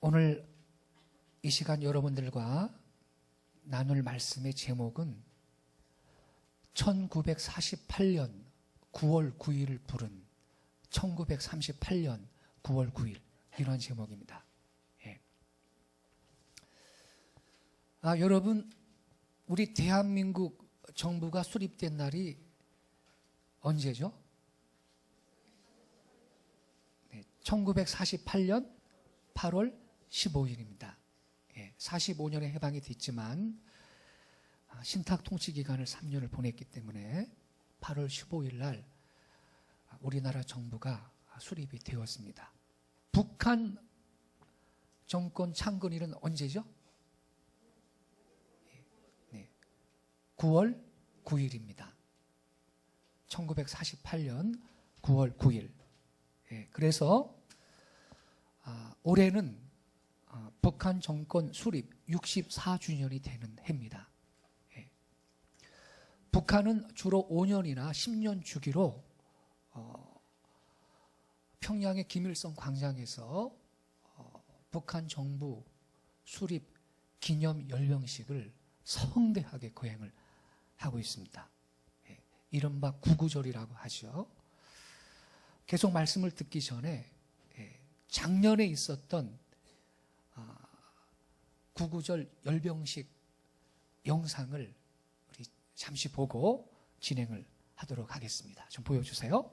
오늘 이 시간 여러분들과 나눌 말씀의 제목은 1948년 9월 9일을 부른 1938년 9월 9일 이런 제목입니다. 예. 여러분, 우리 대한민국 정부가 수립된 날이 언제죠? 1948년 8월 15일입니다. 45년에 해방이 됐지만 신탁통치기간을 3년을 보냈기 때문에 8월 15일 날 우리나라 정부가 수립이 되었습니다. 북한 정권 창건일은 언제죠? 9월 9일입니다. 1948년 9월 9일. 그래서 올해는 북한 정권 수립 64주년이 되는 해입니다. 북한은 주로 5년이나 10년 주기로 평양의 김일성 광장에서 북한 정부 수립 기념 열병식을 성대하게 거행을 하고 있습니다. 이른바 구구절이라고 하죠. 계속 말씀을 듣기 전에 작년에 있었던 구구절 열병식 영상을 우리 잠시 보고 진행을 하도록 하겠습니다. 좀 보여주세요.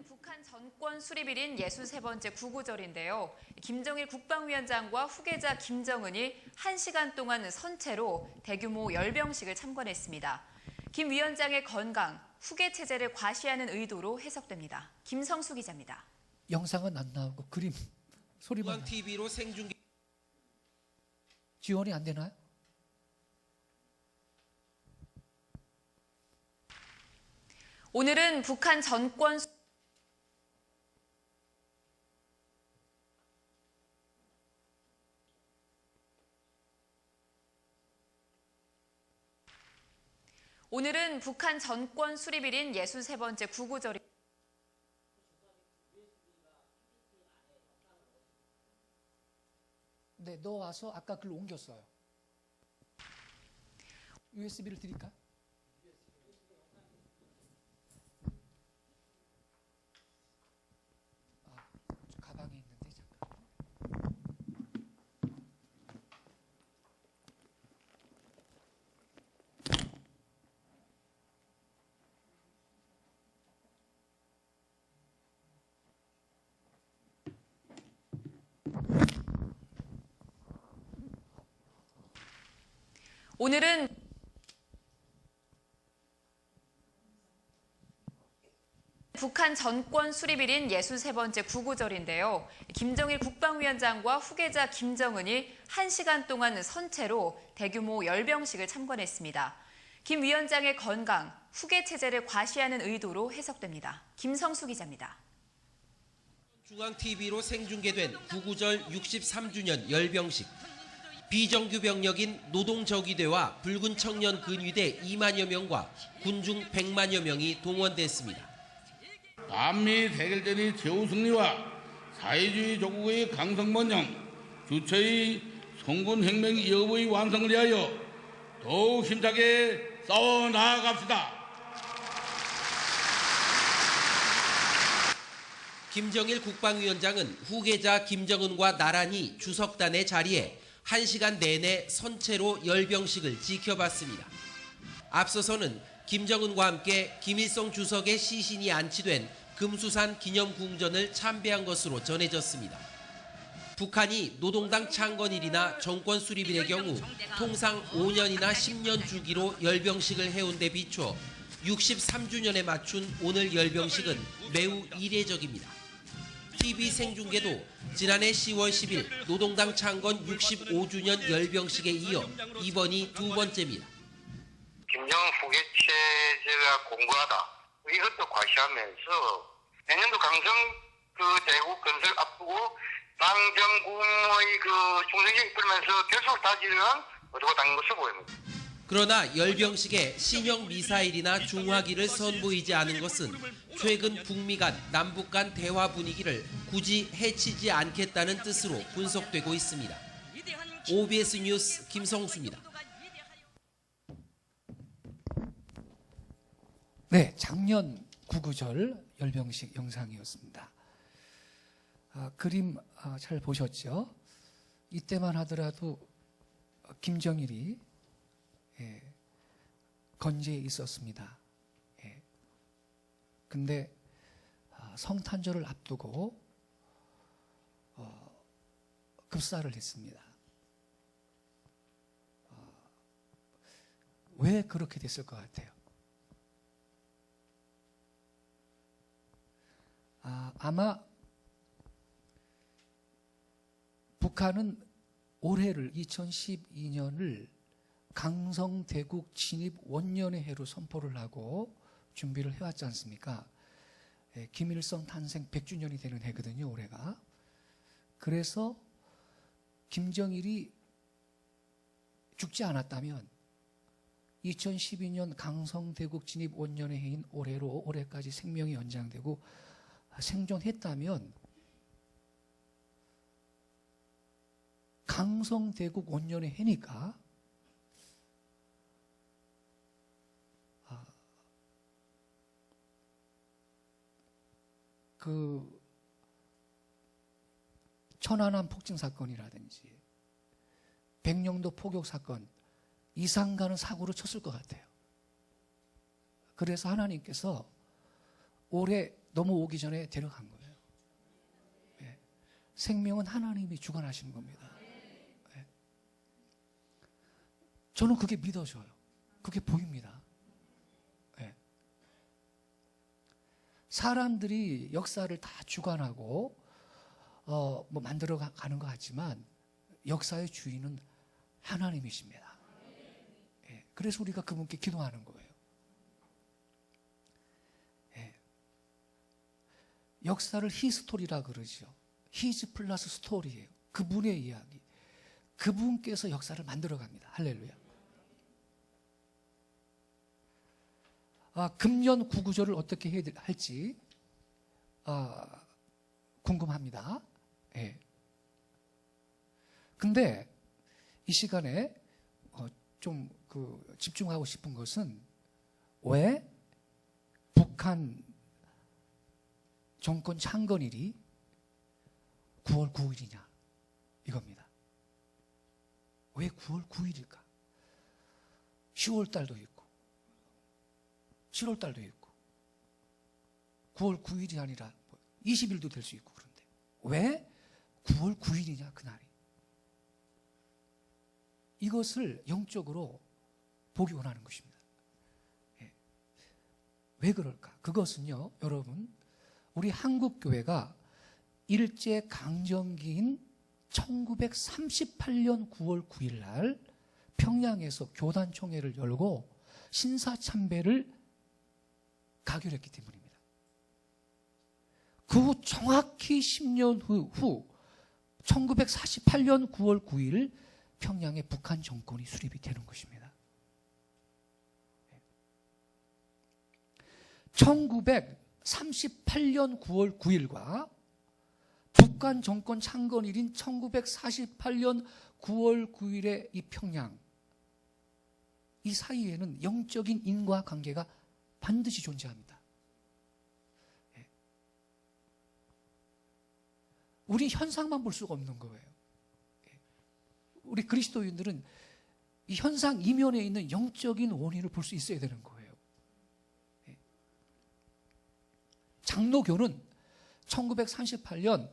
북한 정권 수립일인 63번째 구구절인데요. 김정일 국방위원장과 후계자 김정은이 1시간 동안 선체로 대규모 열병식을 참관했습니다. 김 위원장의 건강, 후계 체제를 과시하는 의도로 해석됩니다. 김성수 기자입니다. 영상은 안 나오고 그림, 소리만 TV로 생중계 지원이 안 되나요? 오늘은 북한 정권 오늘은 북한 정권 수립일인 63번째 구구절이 네, 넣어와서 아까 글로 옮겼어요. USB를 드릴까? 저 가방에 있는데 잠깐. 오늘은 북한 정권 수립일인 63번째 구구절인데요. 김정일 국방위원장과 후계자 김정은이 1시간 동안 선체로 대규모 열병식을 참관했습니다. 김 위원장의 건강, 후계 체제를 과시하는 의도로 해석됩니다. 김성수 기자입니다. 중앙TV로 생중계된 구구절 63주년 열병식. 비정규 병력인 노동저기대와 붉은 청년 근위대 2만여 명과 군중 100만여 명이 동원됐습니다. 반미 세계대전의 최후 승리와 사회주의 조국의 강성번영, 주체의 성군혁명 여부의 완성을 위하여 더욱 힘차게 싸워 나아갑시다. 김정일 국방위원장은 후계자 김정은과 나란히 주석단의 자리에 1시간 내내 선체로 열병식을 지켜봤습니다. 앞서서는 김정은과 함께 김일성 주석의 시신이 안치된 금수산 기념궁전을 참배한 것으로 전해졌습니다. 북한이 노동당 창건일이나 정권 수립일의 경우 통상 5년이나 10년 주기로 열병식을 해온 데 비춰 63주년에 맞춘 오늘 열병식은 매우 이례적입니다. TV 생중계도 지난해 10월 10일 노동당 창건 65주년 열병식에 이어 이번이 두 번째입니다. 김정은 후계 체제가 공고하다. 이것도 과시하면서 내년도 강성 대국 건설 앞두고 당정군의 총선이 이끌면서 결속 다지는 의도가 담긴 것으로 보입니다. 그러나 열병식에 신형 미사일이나 중화기를 선보이지 않은 것은 최근 북미 간 남북 간 대화 분위기를 굳이 해치지 않겠다는 뜻으로 분석되고 있습니다. OBS 뉴스 김성수입니다. 네, 작년 구구절 열병식 영상이었습니다. 그림 잘 보셨죠? 이때만 하더라도 김정일이 건재에 있었습니다. 근데 성탄절을 앞두고 급사를 했습니다. 왜 그렇게 됐을 것 같아요? 아마 북한은 올해를 2012년을 강성대국 진입 원년의 해로 선포를 하고 준비를 해왔지 않습니까? 김일성 탄생 100주년이 되는 해거든요, 올해가. 그래서 김정일이 죽지 않았다면 2012년 강성대국 진입 원년의 해인 올해로 올해까지 생명이 연장되고 생존했다면 강성대국 원년의 해니까 그 천안함 폭증 사건이라든지 백령도 포격 사건 이상 가는 사고를 쳤을 것 같아요. 그래서 하나님께서 올해 넘어오기 전에 데려간 거예요. 생명은 하나님이 주관하시는 겁니다. 저는 그게 믿어져요. 그게 보입니다. 사람들이 역사를 다 주관하고 뭐 만들어 가는 것 같지만 역사의 주인은 하나님이십니다. 그래서 우리가 그분께 기도하는 거예요. 역사를 히스토리라 그러죠. 히즈 플러스 스토리예요. 그분의 이야기. 그분께서 역사를 만들어 갑니다. 할렐루야. 금년 구구절을 어떻게 해야 할지 궁금합니다. 근데 이 시간에 좀 집중하고 싶은 것은 왜 북한 정권 창건일이 9월 9일이냐 이겁니다. 왜 9월 9일일까? 10월 달도 있고 7월 달도 있고 9월 9일이 아니라 20일도 될 수 있고 그런데 왜 9월 9일이냐 그날이? 이것을 영적으로 보기 원하는 것입니다. 왜 그럴까? 그것은요, 여러분, 우리 한국교회가 일제 강점기인 1938년 9월 9일 날 평양에서 교단총회를 열고 신사참배를 가결했기 때문입니다. 그 후 정확히 10년 후 1948년 9월 9일 평양에 북한 정권이 수립이 되는 것입니다. 1938년 9월 9일과 북한 정권 창건일인 1948년 9월 9일의 이 평양, 이 사이에는 영적인 인과관계가 반드시 존재합니다. 우리 현상만 볼 수가 없는 거예요. 우리 그리스도인들은 이 현상 이면에 있는 영적인 원인을 볼 수 있어야 되는 거예요. 장로교는 1938년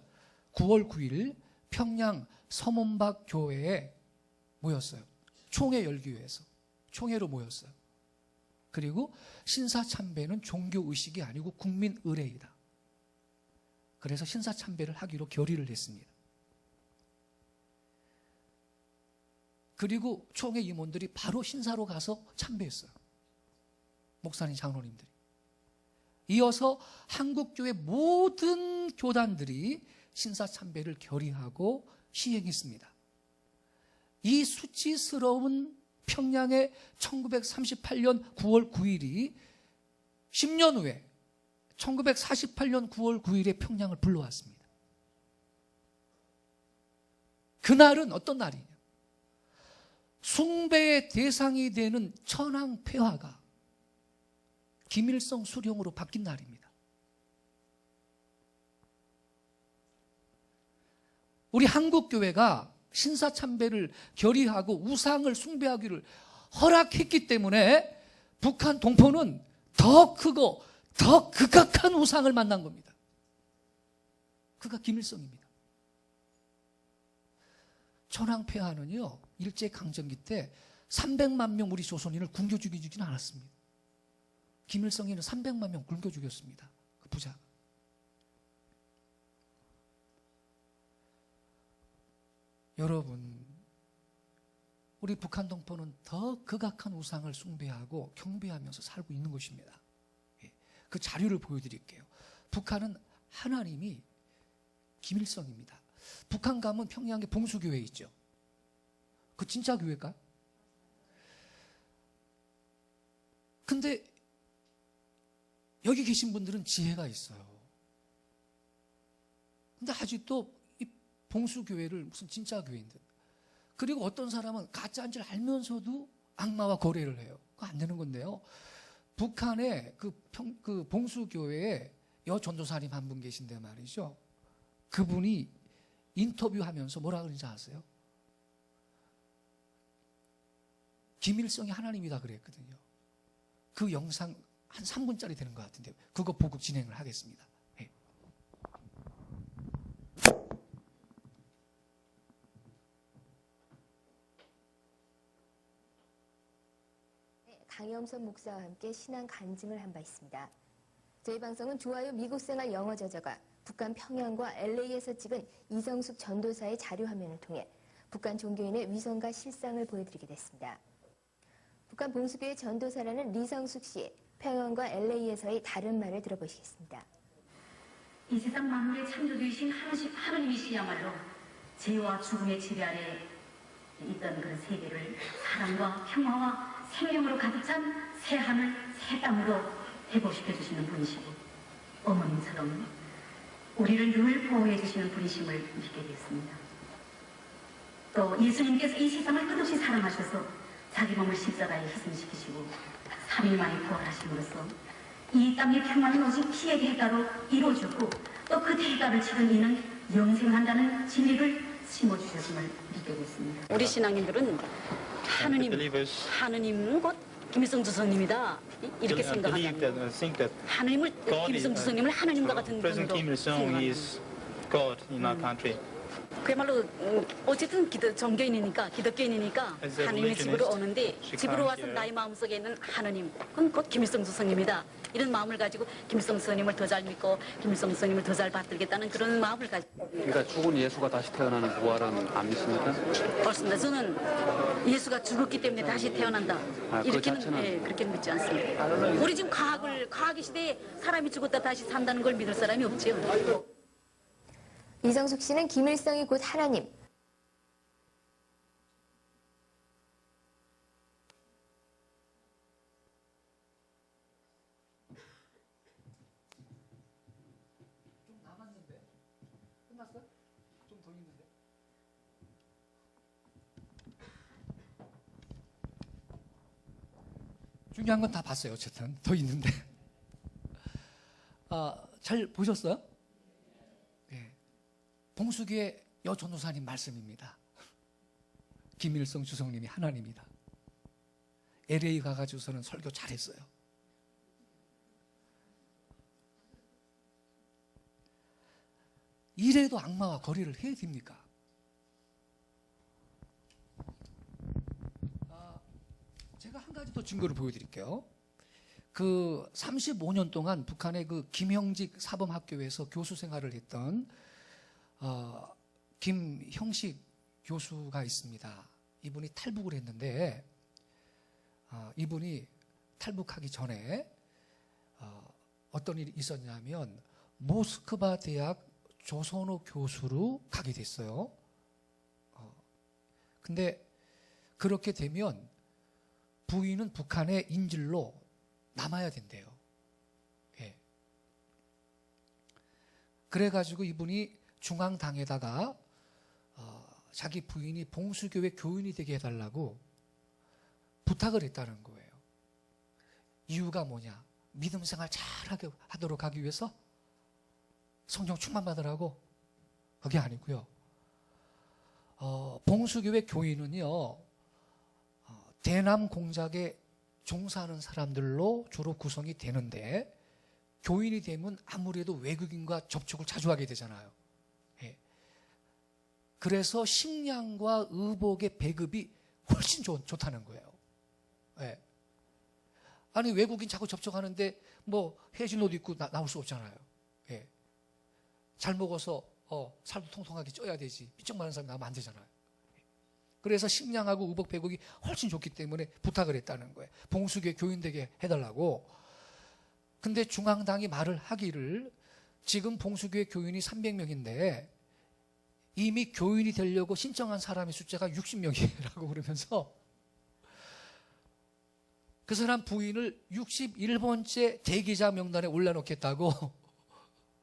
9월 9일 평양 서문박 교회에 모였어요. 총회 열기 위해서. 총회로 모였어요. 그리고 신사참배는 종교의식이 아니고 국민의례이다. 그래서 신사참배를 하기로 결의를 했습니다. 그리고 총회 임원들이 바로 신사로 가서 참배했어요. 목사님, 장로님들이. 이어서 한국교회 모든 교단들이 신사참배를 결의하고 시행했습니다. 이 수치스러운 평양에 1938년 9월 9일이 10년 후에 1948년 9월 9일에 평양을 불러왔습니다. 그날은 어떤 날이냐? 숭배의 대상이 되는 천황폐하가 김일성 수령으로 바뀐 날입니다. 우리 한국교회가 신사참배를 결의하고 우상을 숭배하기를 허락했기 때문에 북한 동포는 더 크고 더 극악한 우상을 만난 겁니다. 그가 김일성입니다. 천황폐하는요, 일제강점기 때 300만 명 우리 조선인을 굶겨 죽이지는 않았습니다. 김일성이는 300만 명 굶겨 죽였습니다. 그 부자가. 여러분, 우리 북한 동포는 더 극악한 우상을 숭배하고 경배하면서 살고 있는 것입니다. 그 자료를 보여드릴게요. 북한은 하나님이 김일성입니다. 북한 가면 평양에 봉수교회 있죠. 그 진짜 교회일까요? 근데 여기 계신 분들은 지혜가 있어요. 근데 아직도 이 봉수교회를 무슨 진짜 교회인 듯. 그리고 어떤 사람은 가짜인 줄 알면서도 악마와 거래를 해요. 그거 안 되는 건데요. 북한에 그 봉수교회에 여전도사님 한 분 계신데 말이죠. 그분이 인터뷰하면서 뭐라 그러는지 아세요? 김일성이 하나님이다 그랬거든요. 그 영상 한 3분짜리 되는 것 같은데 그거 보고 진행을 하겠습니다. 네. 강염선 목사와 함께 신앙 간증을 한 바 있습니다. 저희 방송은 좋아요 미국생활 영어 저자가 북한 평양과 LA에서 찍은 이성숙 전도사의 자료 화면을 통해 북한 종교인의 위선과 실상을 보여드리게 됐습니다. 북한 봉수교회 전도사라는 리성숙 씨의 평양과 LA에서의 다른 말을 들어보시겠습니다. 이 세상 만물의 창조주이신 하느님이시야말로 죄와 죽음의 지배 아래 있던 그런 세계를 사랑과 평화와 생명으로 가득 찬 새 하늘, 새 땅으로 회복시켜 주시는 분이시고 어머님처럼 우리를 늘 보호해 주시는 분이심을 믿게 되었습니다. 또 예수님께서 이 세상을 끝없이 사랑하셔서 자기 몸을 십자가에 희생시키시고 3일 만에 부활하심으로써 이 땅의 평화는 오직 피의 대가로 이루어졌고 또 그 대가를 치른 이는 영생한다는 진리를 심어주셨음을 믿게 됐습니다. 우리 신앙인들은 하느님은 곧 김일성 주석님이다 이렇게 생각합니다. 하느님을 김일성 주석님을 하느님과 같은 분으로 생각합니다. 그야말로 어쨌든 종교인이니까 기독교인이니까 하느님의 집으로 오는데 집으로 와서 나의 마음속에 있는 하느님 그건 곧 김일성 주석님이다 이런 마음을 가지고 김일성 주석님을 더 잘 믿고 김일성 주석님을 더 잘 받들겠다는 그런 마음을 가지고. 그러니까 죽은 예수가 다시 태어나는 부활은 안 믿습니까? 그렇습니다. 저는 예수가 죽었기 때문에 다시 태어난다 이렇게는 그렇게 믿지 않습니다. 우리 지금 과학의 시대에 사람이 죽었다 다시 산다는 걸 믿을 사람이 없지요. 이성숙 씨는 김일성이 곧 하나님, 좀 남았는데? 끝났어요? 좀 더 있는데? 중요한 건 다 봤어요. 어쨌든 더 있는데. 잘 보셨어요? 네. 봉수교의 여전도사님 말씀입니다. 김일성 주석님이 하나님이다. LA 가가지고서는 설교 잘했어요. 이래도 악마와 거래를 해야 됩니까? 제가 한 가지 더 증거를 보여드릴게요. 그 35년 동안 북한의 그 김형직 사범학교에서 교수 생활을 했던 김형식 교수가 있습니다. 이분이 탈북을 했는데 이분이 탈북하기 전에 어떤 일이 있었냐면 모스크바 대학 조선어 교수로 가게 됐어요. 근데 그렇게 되면 부인은 북한의 인질로 남아야 된대요. 예. 그래가지고 이분이 중앙당에다가 자기 부인이 봉수교회 교인이 되게 해달라고 부탁을 했다는 거예요. 이유가 뭐냐? 믿음 생활 잘하게 하도록 하기 위해서 성령 충만받으라고? 그게 아니고요. 봉수교회 교인은요, 대남 공작에 종사하는 사람들로 주로 구성이 되는데, 교인이 되면 아무래도 외국인과 접촉을 자주 하게 되잖아요. 예. 그래서 식량과 의복의 배급이 훨씬 좋다는 거예요. 예. 아니, 외국인 자꾸 접촉하는데 뭐 해진 옷 입고 나올 수 없잖아요. 예. 잘 먹어서 살도 통통하게 쪄야 되지. 삐쩍 마른 사람이 나오면 안 되잖아요. 그래서 식량하고 의복 배급이 훨씬 좋기 때문에 부탁을 했다는 거예요. 봉수교회 교인 되게 해달라고. 근데 중앙당이 말을 하기를 지금 봉수교회 교인이 300명인데 이미 교인이 되려고 신청한 사람의 숫자가 60명이라고 그러면서 그 사람 부인을 61번째 대기자 명단에 올려놓겠다고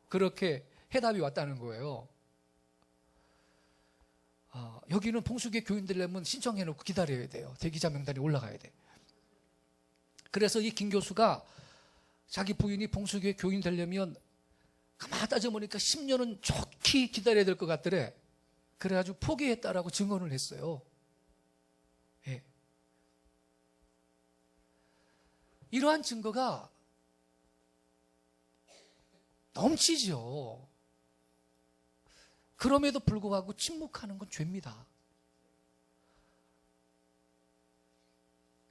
그렇게 해답이 왔다는 거예요. 여기는 봉수교회 교인 되려면 신청해놓고 기다려야 돼요. 대기자 명단에 올라가야 돼. 그래서 이 김 교수가 자기 부인이 봉수교회 교인 되려면 가만히 따져보니까 10년은 좋게 기다려야 될 것 같더래. 그래가지고 포기했다라고 증언을 했어요. 예. 이러한 증거가 넘치죠. 그럼에도 불구하고 침묵하는 건 죄입니다.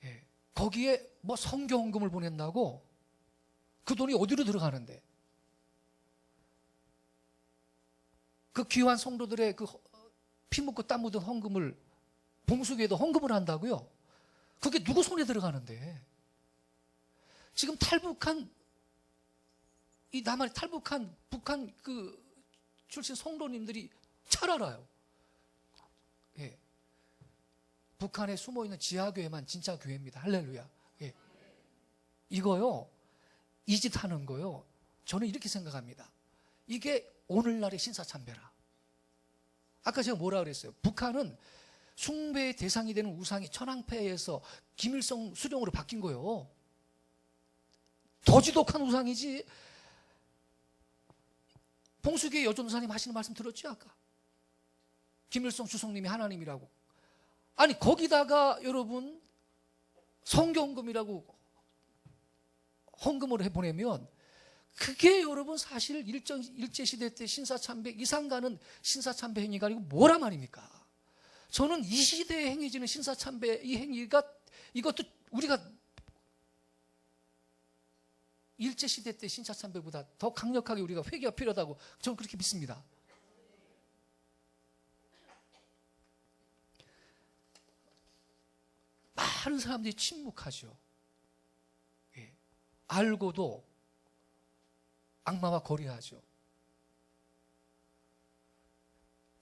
예. 거기에 뭐 성교헌금을 보낸다고 그 돈이 어디로 들어가는데? 그 귀한 성도들의 그 피 묻고 땀 묻은 헌금을 봉수교회도 헌금을 한다고요? 그게 누구 손에 들어가는데? 지금 탈북한 이 남한에 탈북한 북한 그 출신 성도님들이 잘 알아요. 예. 북한에 숨어있는 지하교회만 진짜 교회입니다. 할렐루야. 예. 이거요, 이 짓 하는 거요, 저는 이렇게 생각합니다. 이게 오늘날의 신사참배라. 아까 제가 뭐라 그랬어요? 북한은 숭배의 대상이 되는 우상이 천황폐에서 김일성 수령으로 바뀐 거예요. 더 지독한 우상이지. 봉수교회 여전사님 하시는 말씀 들었죠, 아까? 김일성 주석님이 하나님이라고. 아니, 거기다가 여러분 성경금이라고 헌금을 해보내면 그게 여러분 사실 일제시대 때 신사참배 이상 가는 신사참배 행위가 아니고 뭐라 말입니까? 저는 이 시대에 행해지는 신사참배 이 행위가, 이것도 우리가 일제시대 때 신사참배보다 더 강력하게 우리가 회개가 필요하다고 저는 그렇게 믿습니다. 많은 사람들이 침묵하죠. 예. 알고도 악마와 거래하죠.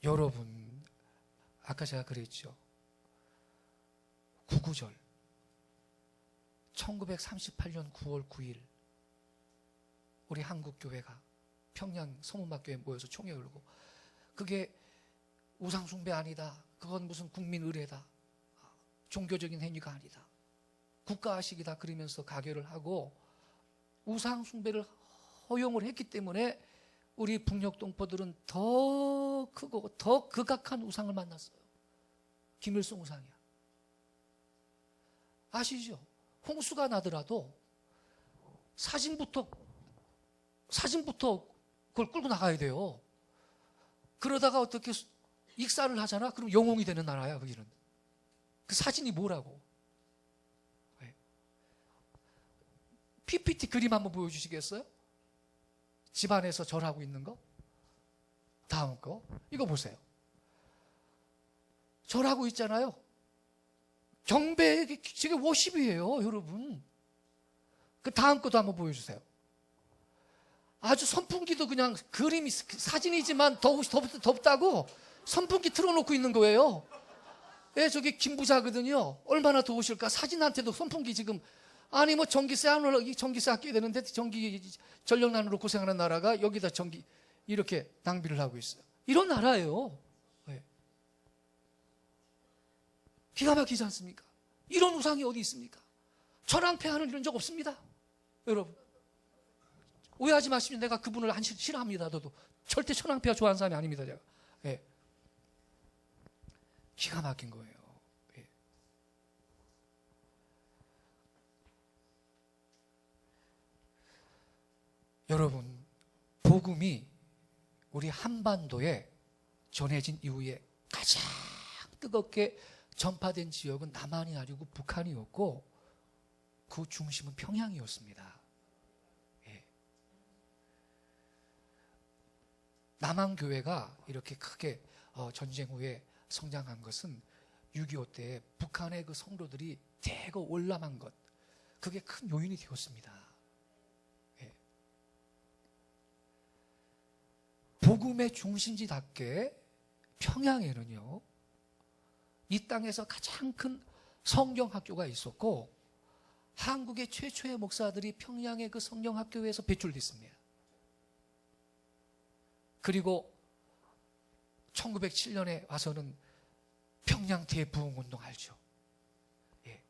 여러분, 아까 제가 그랬죠. 구구절 1938년 9월 9일 우리 한국교회가 평양 서문막교회에 모여서 총회 열고, 그게 우상숭배 아니다, 그건 무슨 국민의례다, 종교적인 행위가 아니다, 국가의식이다, 그러면서 가결을 하고 우상숭배를 허용을 했기 때문에 우리 북녘동포들은 더 크고 더 극악한 우상을 만났어요. 김일성 우상이야. 아시죠? 홍수가 나더라도 사진부터 그걸 끌고 나가야 돼요. 그러다가 어떻게 익사를 하잖아? 그럼 영웅이 되는 나라야, 거기는. 그 사진이 뭐라고? PPT 그림 한번 보여주시겠어요? 집안에서 절하고 있는 거? 다음 거? 이거 보세요. 절하고 있잖아요. 경배, 지금 워십이에요, 여러분. 그 다음 것도 한번 보여주세요. 아주 선풍기도 그냥 그림이, 사진이지만 덥다고 선풍기 틀어놓고 있는 거예요. 예, 저기 김부자거든요. 얼마나 더우실까? 사진한테도 선풍기 지금, 아니 뭐 전기세 안 올라, 전기세 아껴야 되는데 전력난으로 고생하는 나라가 여기다 전기 이렇게 낭비를 하고 있어요. 이런 나라예요. 예. 기가 막히지 않습니까? 이런 우상이 어디 있습니까? 천황폐하는 이런 적 없습니다. 여러분 오해하지 마시면 내가 그분을 안 싫어합니다. 저도 절대 천황폐하 좋아하는 사람이 아닙니다. 제가. 예. 기가 막힌 거예요. 예. 여러분, 복음이 우리 한반도에 전해진 이후에 가장 뜨겁게 전파된 지역은 남한이 아니고 북한이었고 그 중심은 평양이었습니다. 예. 남한 교회가 이렇게 크게 전쟁 후에 성장한 것은 6.25 때 북한의 그 성도들이 대거 올라만 것, 그게 큰 요인이 되었습니다. 예. 복음의 중심지답게 평양에는요, 이 땅에서 가장 큰 성경학교가 있었고 한국의 최초의 목사들이 평양의 그 성경학교에서 배출됐습니다. 그리고 1907년에 와서는 평양 대부흥운동 알죠? 예.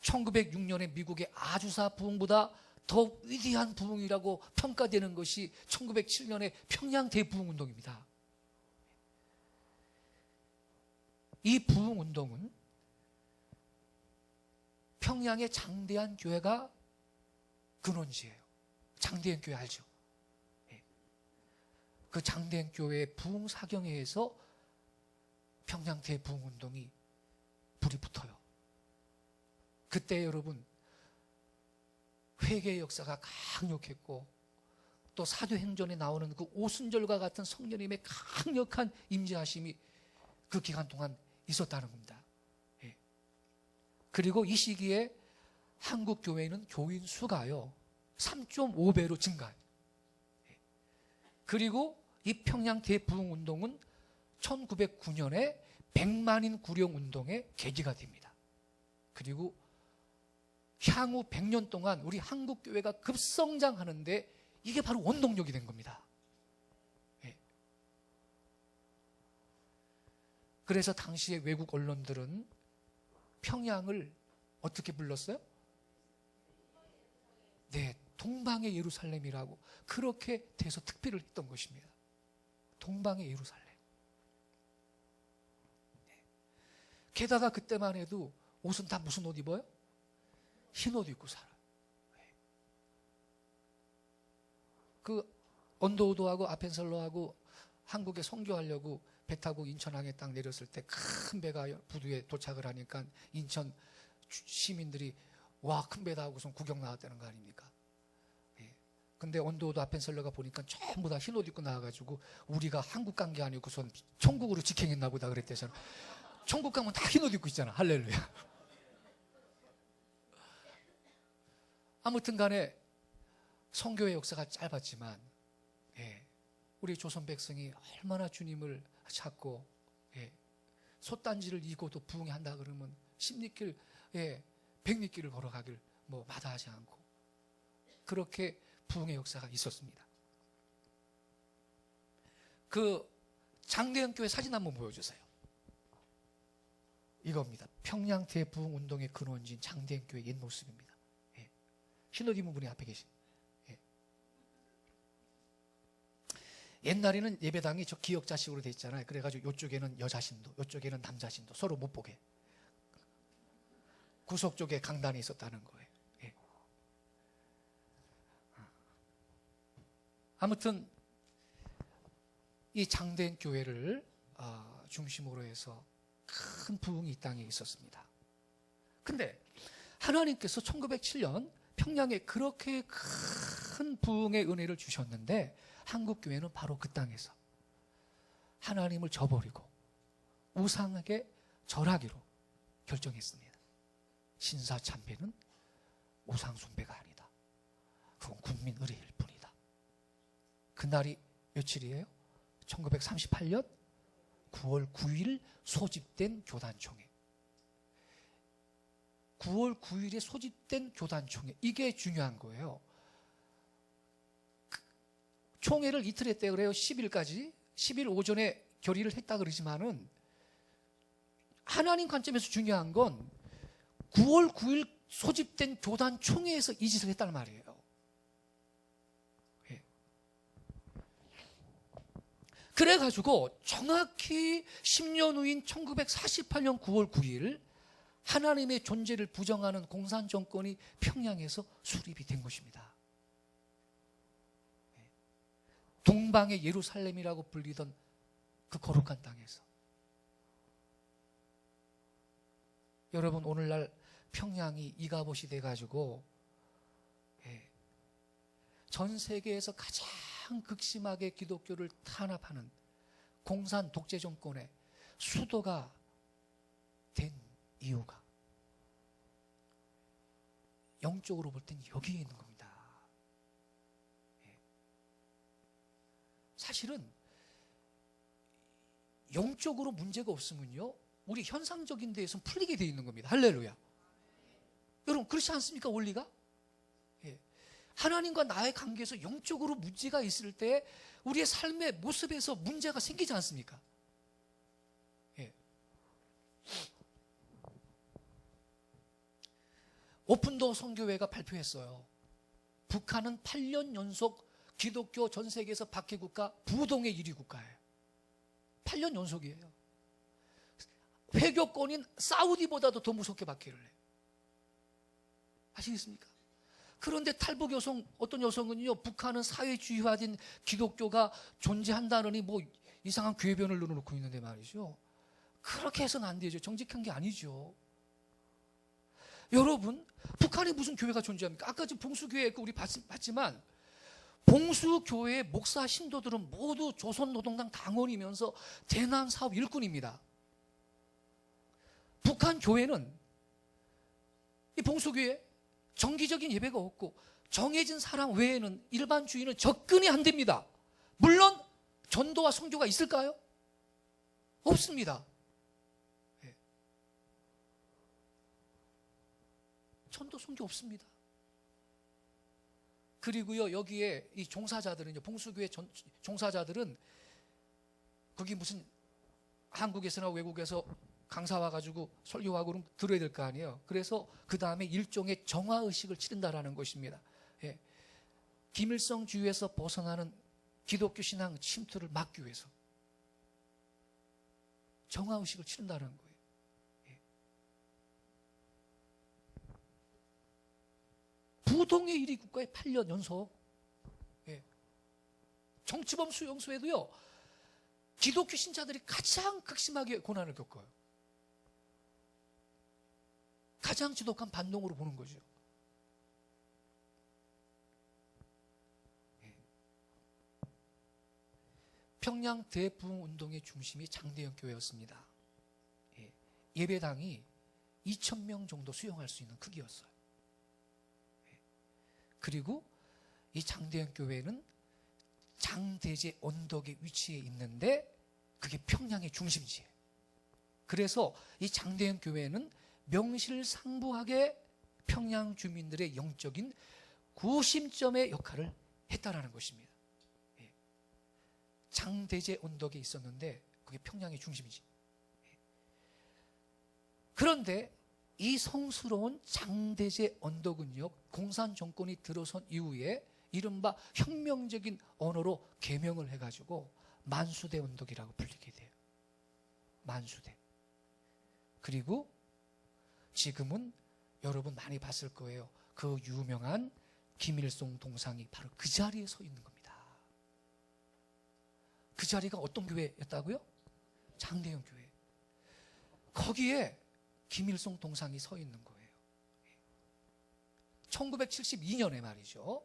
1906년에 미국의 아주사 부흥보다 더욱 위대한 부흥이라고 평가되는 것이 1907년의 평양 대부흥운동입니다. 이 부흥운동은 평양의 장대한 교회가 근원지예요. 장대한 교회 알죠? 예. 그 장대한 교회의 부흥사경회에서 평양 대부흥운동이 불이 붙어요. 그때 여러분 회개의 역사가 강력했고 또 사도행전에 나오는 그 오순절과 같은 성령님의 강력한 임재하심이 그 기간 동안 있었다는 겁니다. 예. 그리고 이 시기에 한국 교회는 교인 수가요 3.5배로 증가해요. 예. 그리고 이 평양 대부흥운동은 1909년에 100만인 구령운동의 계기가 됩니다. 그리고 향후 100년 동안 우리 한국 교회가 급성장하는데 이게 바로 원동력이 된 겁니다. 예. 그래서 당시의 외국 언론들은 평양을 어떻게 불렀어요? 네, 동방의 예루살렘이라고 그렇게 돼서 특별을 했던 것입니다. 동방의 예루살렘. 네. 게다가 그때만 해도 옷은 다 무슨 옷 입어요? 흰 옷 입고 살아요. 네. 그 언더우드하고 아펜셀러하고 한국에 선교하려고 배 타고 인천항에 딱 내렸을 때 큰 배가 부두에 도착을 하니까 인천 시민들이 와, 큰 배다 하고선 구경 나왔다는 거 아닙니까? 예. 근데 언더우드 아펜셀러가 보니까 전부 다 흰 옷 입고 나와가지고 우리가 한국 간 게 아니고선 천국으로 직행했나 보다 그랬대잖아. 천국 가면 다 흰 옷 입고 있잖아. 할렐루야. 아무튼 간에 선교의 역사가 짧았지만 예, 우리 조선 백성이 얼마나 주님을 찾고 예, 솥단지를 이고도 부흥한다 그러면 십리길, 예, 백리길을 걸어가길 뭐 마다하지 않고 그렇게 부흥의 역사가 있었습니다. 그 장대현 교회 사진 한번 보여주세요. 이겁니다. 평양 대부흥운동의 근원지인 장대현 교회 옛 모습입니다. 예. 흰옷 입은 분이 앞에 계신. 예. 옛날에는 예배당이 저 기역자식으로 돼 있잖아요. 그래가지고 이쪽에는 여자신도, 이쪽에는 남자신도 서로 못 보게. 구석 쪽에 강단이 있었다는 거예요. 예. 아무튼 이 장대현 교회를 중심으로 해서 큰 부흥이 이 땅에 있었습니다. 근데 하나님께서 1907년 평양에 그렇게 큰 부흥의 은혜를 주셨는데 한국 교회는 바로 그 땅에서 하나님을 저버리고 우상에게 절하기로 결정했습니다. 신사참배는 우상숭배가 아니다. 그건 국민 의례일 뿐이다. 그날이 며칠이에요? 1938년 9월 9일 소집된 교단총회. 9월 9일에 소집된 교단총회, 이게 중요한 거예요. 총회를 이틀 했대요. 그래요. 10일까지. 10일 오전에 결의를 했다 그러지만은 하나님 관점에서 중요한 건 9월 9일 소집된 교단 총회에서 이 짓을 했다는 말이에요. 예. 그래가지고 정확히 10년 후인 1948년 9월 9일 하나님의 존재를 부정하는 공산 정권이 평양에서 수립이 된 것입니다. 예. 동방의 예루살렘이라고 불리던 그 거룩한 땅에서. 여러분, 오늘날 평양이 이가봇이 돼가지고 전 세계에서 가장 극심하게 기독교를 탄압하는 공산 독재 정권의 수도가 된 이유가 영적으로 볼 땐 여기에 있는 겁니다. 사실은 영적으로 문제가 없으면요, 우리 현상적인 데에서는 풀리게 돼 있는 겁니다. 할렐루야. 여러분, 그렇지 않습니까? 원리가? 예. 하나님과 나의 관계에서 영적으로 문제가 있을 때 우리의 삶의 모습에서 문제가 생기지 않습니까? 예. 오픈도어 선교회가 발표했어요. 북한은 8년 연속 기독교 전 세계에서 박해국가 부동의 1위 국가예요. 8년 연속이에요. 회교권인 사우디보다도 더 무섭게 박해를 해요. 아시겠습니까? 그런데 탈북 여성, 어떤 여성은요, 북한은 사회주의화된 기독교가 존재한다느니 뭐 이상한 궤변을 늘어놓고 있는데 말이죠. 그렇게 해서는 안 되죠. 정직한 게 아니죠. 여러분, 북한에 무슨 교회가 존재합니까? 아까 지금 봉수교회 우리 봤지만 봉수교회의 목사 신도들은 모두 조선노동당 당원이면서 대남 사업 일꾼입니다. 북한 교회는, 이 봉수교회 정기적인 예배가 없고 정해진 사람 외에는 일반 주의는 접근이 안 됩니다. 물론 전도와 선교가 있을까요? 없습니다. 네. 전도 선교 없습니다. 그리고요, 여기에 이 종사자들은요, 봉수교회 종사자들은 거기 무슨 한국에서나 외국에서 강사 와가지고 설교하고 그럼 들어야 될 거 아니에요. 그래서 그 다음에 일종의 정화의식을 치른다라는 것입니다. 예. 김일성주의에서 벗어나는 기독교 신앙 침투를 막기 위해서 정화의식을 치른다는 거예요. 예. 부동의 1위 국가에 8년 연속. 예. 정치범 수용소에도요, 기독교 신자들이 가장 극심하게 고난을 겪어요. 가장 지독한 반동으로 보는 거죠. 평양 대부흥운동의 중심이 장대현 교회였습니다. 예배당이 2,000명 정도 수용할 수 있는 크기였어요. 그리고 이 장대현 교회는 장대제 언덕에 위치해 있는데 그게 평양의 중심지예요. 그래서 이 장대현 교회는 명실상부하게 평양 주민들의 영적인 구심점의 역할을 했다라는 것입니다. 장대제 언덕에 있었는데 그게 평양의 중심이지. 그런데 이 성스러운 장대제 언덕은요, 공산 정권이 들어선 이후에 이른바 혁명적인 언어로 개명을 해가지고 만수대 언덕이라고 불리게 돼요. 만수대. 그리고 지금은 여러분 많이 봤을 거예요. 그 유명한 김일성 동상이 바로 그 자리에 서 있는 겁니다. 그 자리가 어떤 교회였다고요? 장대현 교회. 거기에 김일성 동상이 서 있는 거예요. 1972년에 말이죠.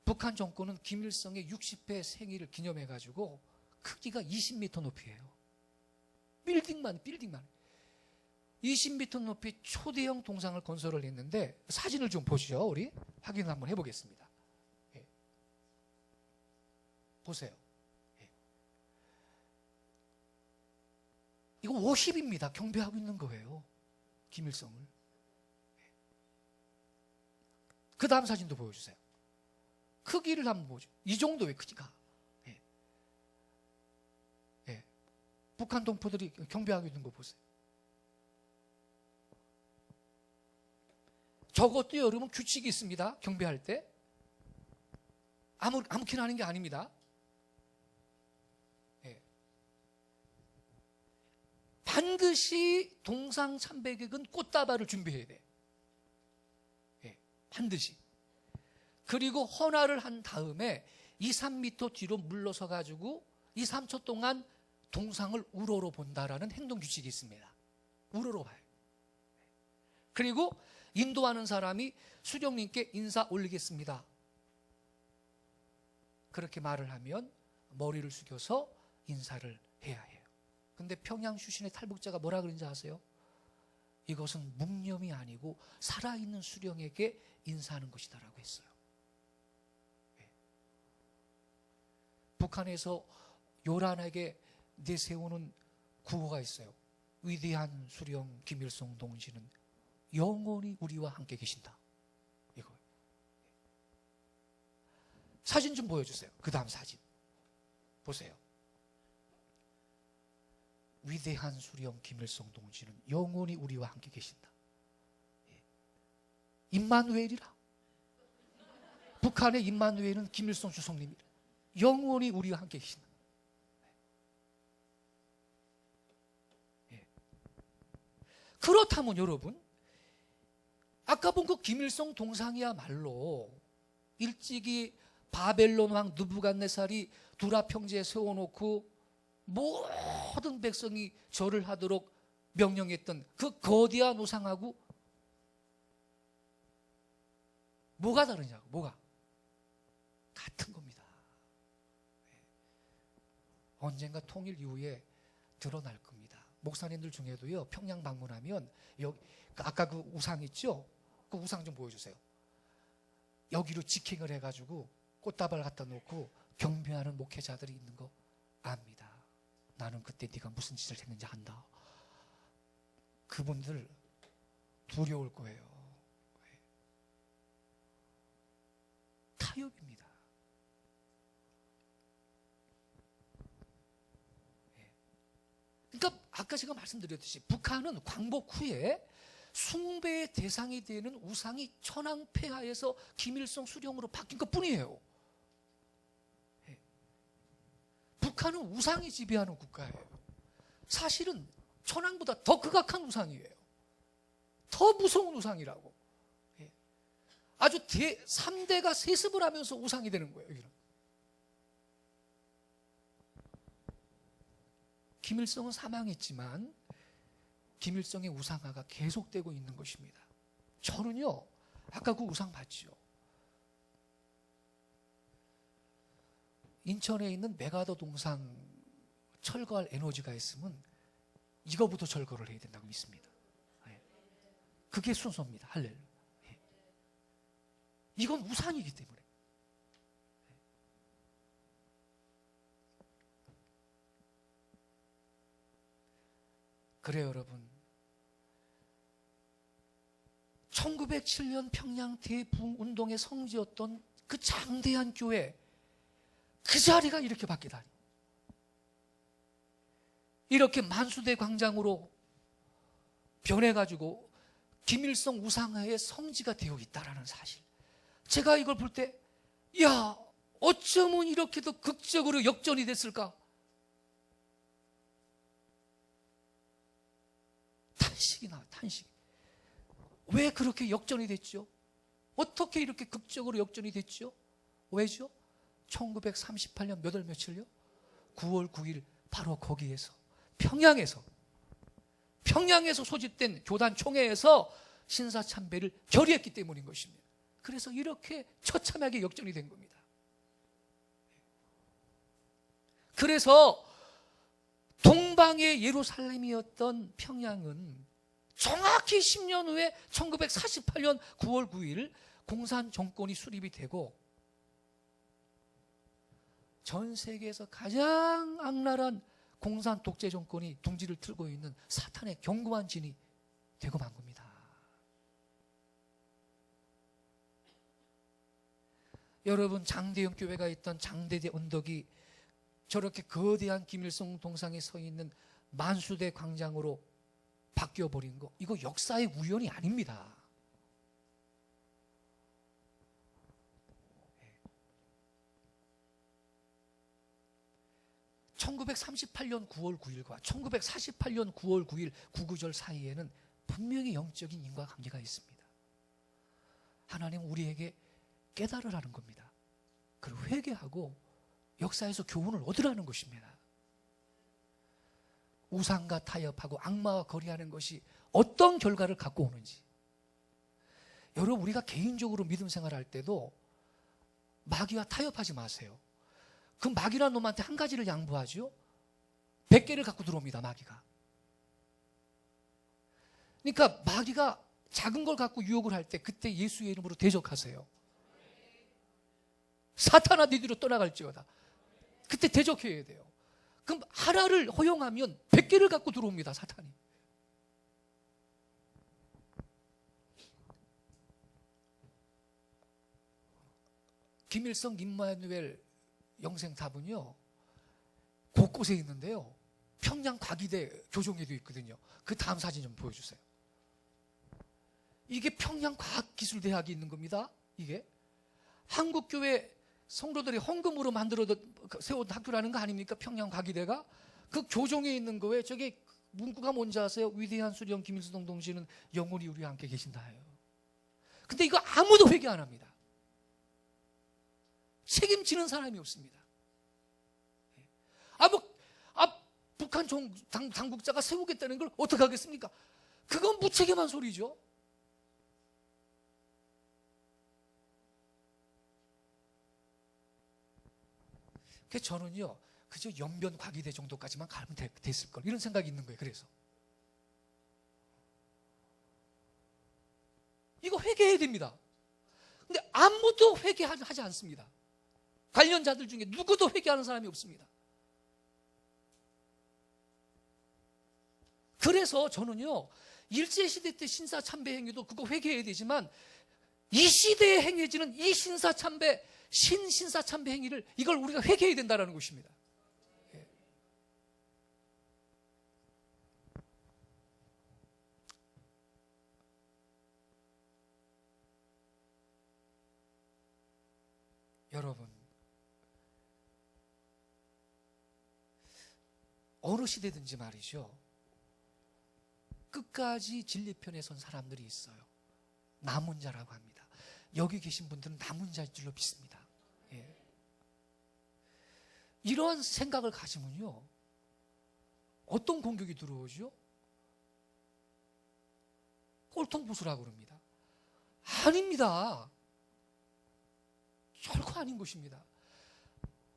북한 정권은 김일성의 60회 생일을 기념해가지고 크기가 20m 높이에요. 빌딩만 20m 높이 초대형 동상을 건설을 했는데, 사진을 좀 보시죠. 우리 확인을 한번 해보겠습니다. 예. 보세요. 예. 이거 50입니다. 경배하고 있는 거예요. 김일성을. 그 다음 사진도 보여주세요. 크기를 한번 보죠. 이 정도의 크기가. 예. 예. 북한 동포들이 경배하고 있는 거 보세요. 저것도 여러분 규칙이 있습니다. 경배할 때. 아무렇게나 하는 게 아닙니다. 예. 반드시 동상 참배객은 꽃다발을 준비해야 돼. 예. 반드시. 그리고 헌화를 한 다음에 2, 3m 뒤로 물러서 가지고 2, 3초 동안 동상을 우러러 본다라는 행동 규칙이 있습니다. 우러러 봐요. 그리고 인도하는 사람이 수령님께 인사 올리겠습니다. 그렇게 말을 하면 머리를 숙여서 인사를 해야 해요. 근데 평양 출신의 탈북자가 뭐라 그런지 아세요? 이것은 묵념이 아니고 살아있는 수령에게 인사하는 것이다라고 했어요. 네. 북한에서 요란하게 내세우는 구호가 있어요. 위대한 수령 김일성 동지는 영원히 우리와 함께 계신다. 이거. 사진 좀 보여주세요. 그 다음 사진 보세요. 위대한 수령 김일성 동지는 영원히 우리와 함께 계신다. 임마누엘이라. 북한의 임마누엘은 김일성 주석님이라. 영원히 우리와 함께 계신다. 그렇다면 여러분, 아까 본 그 김일성 동상이야말로 일찍이 바벨론 왕 느부갓네살이 두라 평지에 세워놓고 모든 백성이 절을 하도록 명령했던 그 거대한 우상하고 뭐가 다르냐고. 뭐가? 같은 겁니다. 언젠가 통일 이후에 드러날 겁니다. 목사님들 중에도요, 평양 방문하면 여기 아까 그 우상 있죠? 그 우상 좀 보여주세요. 여기로 직행을 해가지고 꽃다발 갖다 놓고 경배하는 목회자들이 있는 거 압니다. 나는 그때 네가 무슨 짓을 했는지 안다. 그분들 두려울 거예요. 타협입니다. 그러니까 아까 제가 말씀드렸듯이 북한은 광복 후에 숭배의 대상이 되는 우상이 천황폐하에서 김일성 수령으로 바뀐 것뿐이에요. 북한은 우상이 지배하는 국가예요. 사실은 천황보다 더 극악한 우상이에요. 더 무서운 우상이라고. 아주 3대가 세습을 하면서 우상이 되는 거예요. 여기는. 김일성은 사망했지만 김일성의 우상화가 계속되고 있는 것입니다. 저는요, 아까 그 우상 봤죠? 인천에 있는 메가더 동상 철거할 에너지가 있으면 이거부터 철거를 해야 된다고 믿습니다. 그게 순서입니다. 할렐루야. 이건 우상이기 때문에. 그래요, 여러분. 1907년 평양 대붕운동의 성지였던 그 장대한 교회, 그 자리가 이렇게 바뀌다니. 이렇게 만수대 광장으로 변해가지고 김일성 우상화의 성지가 되어 있다라는 사실. 제가 이걸 볼 때, 야, 어쩌면 이렇게도 극적으로 역전이 됐을까? 탄식이 나와요, 탄식. 왜 그렇게 역전이 됐죠? 어떻게 이렇게 극적으로 역전이 됐죠? 왜죠? 1938년 몇 월 며칠요? 9월 9일 바로 거기에서 평양에서 소집된 교단 총회에서 신사참배를 결의했기 때문인 것입니다. 그래서 이렇게 처참하게 역전이 된 겁니다. 그래서 동방의 예루살렘이었던 평양은 정확히 10년 후에 1948년 9월 9일 공산 정권이 수립이 되고 전 세계에서 가장 악랄한 공산 독재 정권이 둥지를 틀고 있는 사탄의 견고한 진이 되고 만 겁니다. 여러분, 장대영 교회가 있던 장대대 언덕이 저렇게 거대한 김일성 동상이 서 있는 만수대 광장으로 바뀌어버린 거, 이거 역사의 우연이 아닙니다. 1938년 9월 9일과 1948년 9월 9일 구구절 사이에는 분명히 영적인 인과관계가 있습니다. 하나님은 우리에게 깨달으라는 겁니다. 그리고 회개하고 역사에서 교훈을 얻으라는 것입니다. 우상과 타협하고 악마와 거래하는 것이 어떤 결과를 갖고 오는지. 여러분, 우리가 개인적으로 믿음 생활할 때도 마귀와 타협하지 마세요. 그 마귀라는 놈한테 한 가지를 양보하죠. 100개를 갖고 들어옵니다, 마귀가. 그러니까 마귀가 작은 걸 갖고 유혹을 할 때 그때 예수의 이름으로 대적하세요. 사탄아, 네 뒤로 떠나갈지어다. 그때 대적해야 돼요. 그럼 하나를 허용하면 100개를 갖고 들어옵니다, 사탄이. 김일성 임마누엘 영생탑은요, 곳곳에 있는데요, 평양 과기대 교정에도 있거든요. 그 다음 사진 좀 보여주세요. 이게 평양과학기술대학이 있는 겁니다. 이게 한국교회 성도들이 헌금으로 만들어 세운 학교라는 거 아닙니까? 평양과기대가. 그 교정에 있는 거에 저게 문구가 뭔지 아세요? 위대한 수령 김일성 동지는 영원히 우리와 함께 계신다예요. 근데 이거 아무도 회개 안 합니다. 책임지는 사람이 없습니다. 북한 당국자가 세우겠다는 걸 어떻게 하겠습니까? 그건 무책임한 소리죠. 그래서 저는요, 그저 연변과기대 정도까지만 가면 됐을 걸, 이런 생각이 있는 거예요. 그래서 이거 회개해야 됩니다. 근데 아무도 회개하지 않습니다. 관련자들 중에 누구도 회개하는 사람이 없습니다. 그래서 저는요, 일제시대 때 신사참배 행위도 그거 회개해야 되지만 이 시대에 행해지는 이 신사참배 행위를, 이걸 우리가 회개해야 된다는 것입니다. 예. 여러분, 어느 시대든지 말이죠, 끝까지 진리편에 선 사람들이 있어요. 남은 자라고 합니다. 여기 계신 분들은 남은 자일 줄로 믿습니다. 예. 이러한 생각을 가지면요, 어떤 공격이 들어오죠? 꼴통부수라고 그럽니다. 아닙니다. 결코 아닌 것입니다.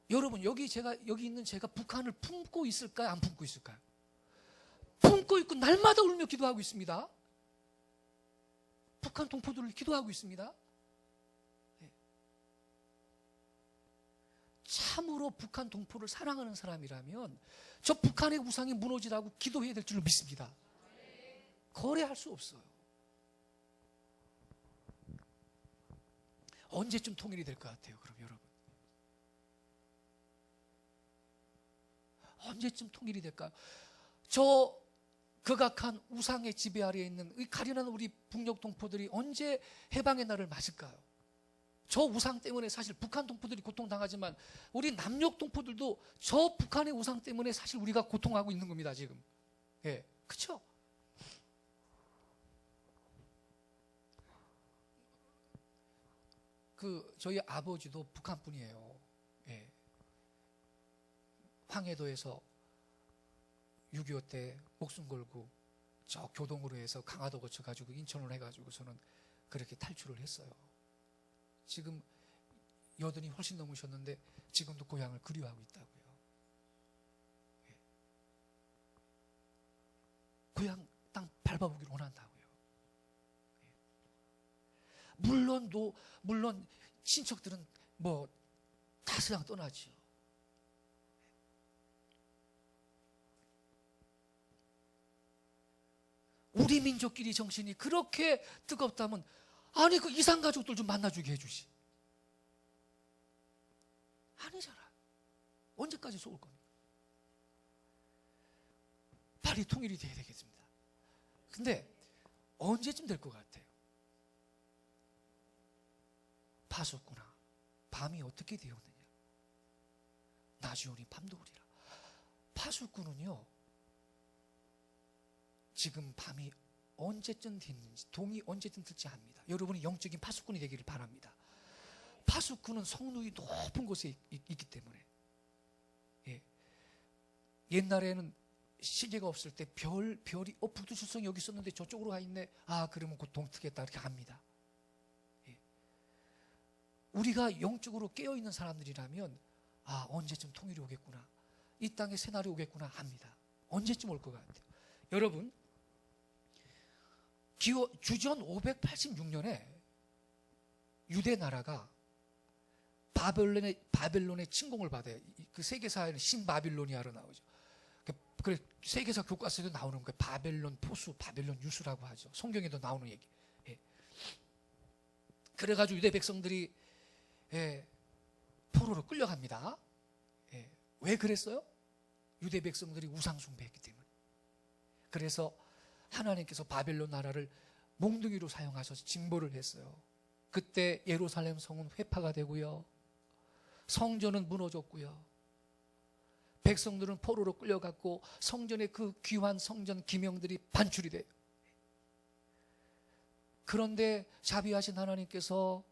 여러분, 여기 있는 제가 북한을 품고 있을까요? 안 품고 있을까요? 품고 있고 날마다 울며 기도하고 있습니다. 북한 동포들을 기도하고 있습니다. 참으로 북한 동포를 사랑하는 사람이라면 저 북한의 우상이 무너지라고 기도해야 될 줄로 믿습니다. 거래할 수 없어요. 언제쯤 통일이 될 것 같아요, 그럼 여러분? 언제쯤 통일이 될까요? 저 극악한 우상의 지배 아래에 있는 이 가련한 우리 북녘 동포들이 언제 해방의 날을 맞을까요? 저 우상 때문에 사실 북한 동포들이 고통당하지만 우리 남녘 동포들도 저 북한의 우상 때문에 사실 우리가 고통하고 있는 겁니다, 지금. 예, 그렇죠? 저희 아버지도 북한 분이에요. 예. 황해도에서 6.25 때 목숨 걸고 저 교동으로 해서 강화도 거쳐가지고 인천으로 해가지고 저는 그렇게 탈출을 했어요. 지금 여든이 훨씬 넘으셨는데 지금도 고향을 그리워하고 있다고요. 예. 고향 땅 밟아보기를 원한다고요. 예. 물론 친척들은 다 세상 떠나지요. 우리 민족끼리 정신이 그렇게 뜨겁다면, 아니 그 이산 가족들 좀 만나주게 해주시. 아니잖아. 언제까지 속을 겁니까? 빨리 통일이 돼야 되겠습니다. 근데 언제쯤 될 것 같아요? 파수꾼아, 밤이 어떻게 되었느냐? 낮이 오니 밤도 오리라. 파수꾼은요, 지금 밤이 언제쯤 됐는지, 동이 언제쯤 들지 압니다. 여러분이 영적인 파수꾼이 되기를 바랍니다. 파수꾼은 성능이 높은 곳에 있기 때문에. 예. 옛날에는 시계가 없을 때 별이 북두칠성이 여기 있었는데 저쪽으로 가 있네. 아, 그러면 곧 동트겠다. 이렇게 합니다. 예. 우리가 영적으로 깨어있는 사람들이라면 아, 언제쯤 통일이 오겠구나. 이 땅에 새날이 오겠구나 합니다. 언제쯤 올 것 같아요? 여러분, 주전 586년에 유대 나라가 바벨론의 침공을 받아요. 그 세계사에는 신바빌로니아로 나오죠. 그래, 세계사 교과서에도 나오는 거예요. 바벨론 포수, 바벨론 유수라고 하죠. 성경에도 나오는 얘기. 예. 그래가지고 유대 백성들이 포로로 끌려갑니다. 예. 왜 그랬어요? 유대 백성들이 우상 숭배했기 때문에. 그래서 하나님께서 바벨론 나라를 몽둥이로 사용하셔서 징벌을 했어요. 그때 예루살렘 성은 회파가 되고요. 성전은 무너졌고요. 백성들은 포로로 끌려갔고 성전의 그 귀한 성전 기명들이 반출이 돼요. 그런데 자비하신 하나님께서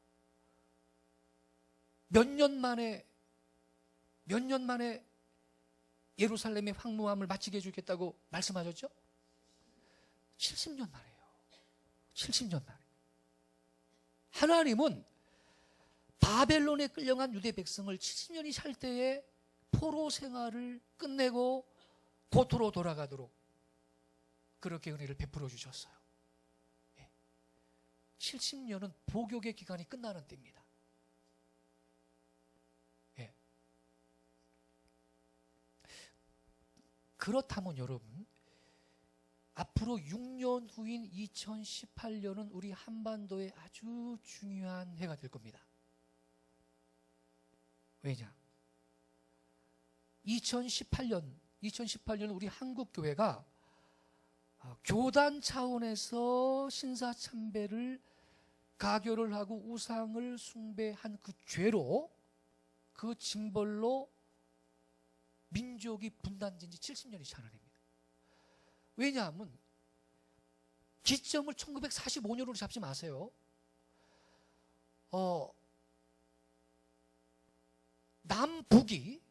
몇 년 만에 예루살렘의 황무함을 마치게 해주겠다고 말씀하셨죠? 70년 만에요. 70년 만에. 하나님은 바벨론에 끌려간 유대 백성을 70년이 살 때에 포로 생활을 끝내고 고토로 돌아가도록 그렇게 은혜를 베풀어 주셨어요. 70년은 복역의 기간이 끝나는 때입니다. 예. 그렇다면 여러분, 앞으로 6년 후인 2018년은 우리 한반도의 아주 중요한 해가 될 겁니다. 왜냐? 2018년 우리 한국교회가 교단 차원에서 신사참배를 가교를 하고 우상을 숭배한 그 죄로, 그 징벌로 민족이 분단된 지 70년이 차는입니다. 왜냐하면 기점을 1945년으로 잡지 마세요. 남북이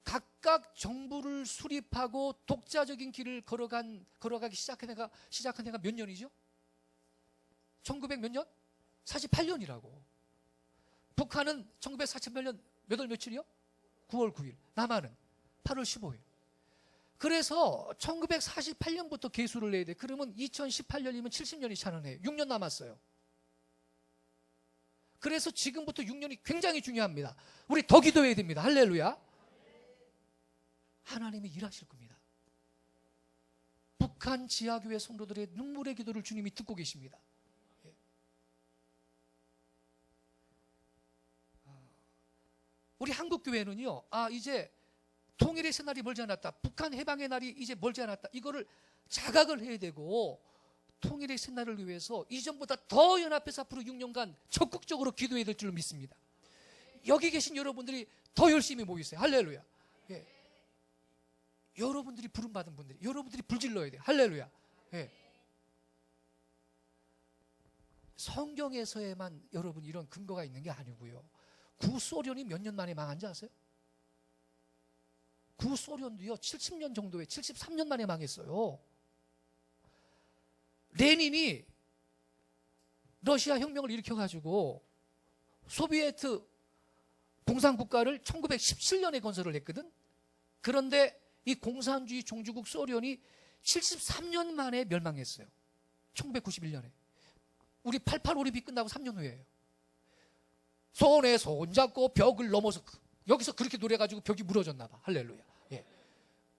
각각 정부를 수립하고 독자적인 길을 걸어가기 시작한 해가 몇 년이죠? 1900 몇 년? 48년이라고. 북한은 1948년 몇 월 며칠이요? 9월 9일. 남한은 8월 15일. 그래서 1948년부터 계수를 내야 돼. 그러면 2018년이면 70년이 차는 해요. 6년 남았어요. 그래서 지금부터 6년이 굉장히 중요합니다. 우리 더 기도해야 됩니다. 할렐루야. 하나님이 일하실 겁니다. 북한 지하교회 성도들의 눈물의 기도를 주님이 듣고 계십니다. 우리 한국교회는요, 이제 통일의 새날이 멀지 않았다. 북한 해방의 날이 이제 멀지 않았다. 이거를 자각을 해야 되고, 통일의 새날을 위해서 이전보다 더 연합해서 앞으로 6년간 적극적으로 기도해야 될 줄로 믿습니다. 여기 계신 여러분들이 더 열심히 모이세요. 할렐루야. 예. 여러분들이 부름받은 분들이, 여러분들이 불질러야 돼요. 할렐루야. 예. 성경에서에만 여러분 이런 근거가 있는 게 아니고요. 구소련이 몇 년 만에 망한지 아세요? 구소련도요 70년 정도에 73년 만에 망했어요. 레닌이 러시아 혁명을 일으켜가지고 소비에트 공산국가를 1917년에 건설을 했거든. 그런데 이 공산주의 종주국 소련이 73년 만에 멸망했어요. 1991년에. 우리 88 올림픽 끝나고 3년 후에요. 손에 손잡고 벽을 넘어서, 여기서 그렇게 노래가지고 벽이 무너졌나 봐. 할렐루야. 예.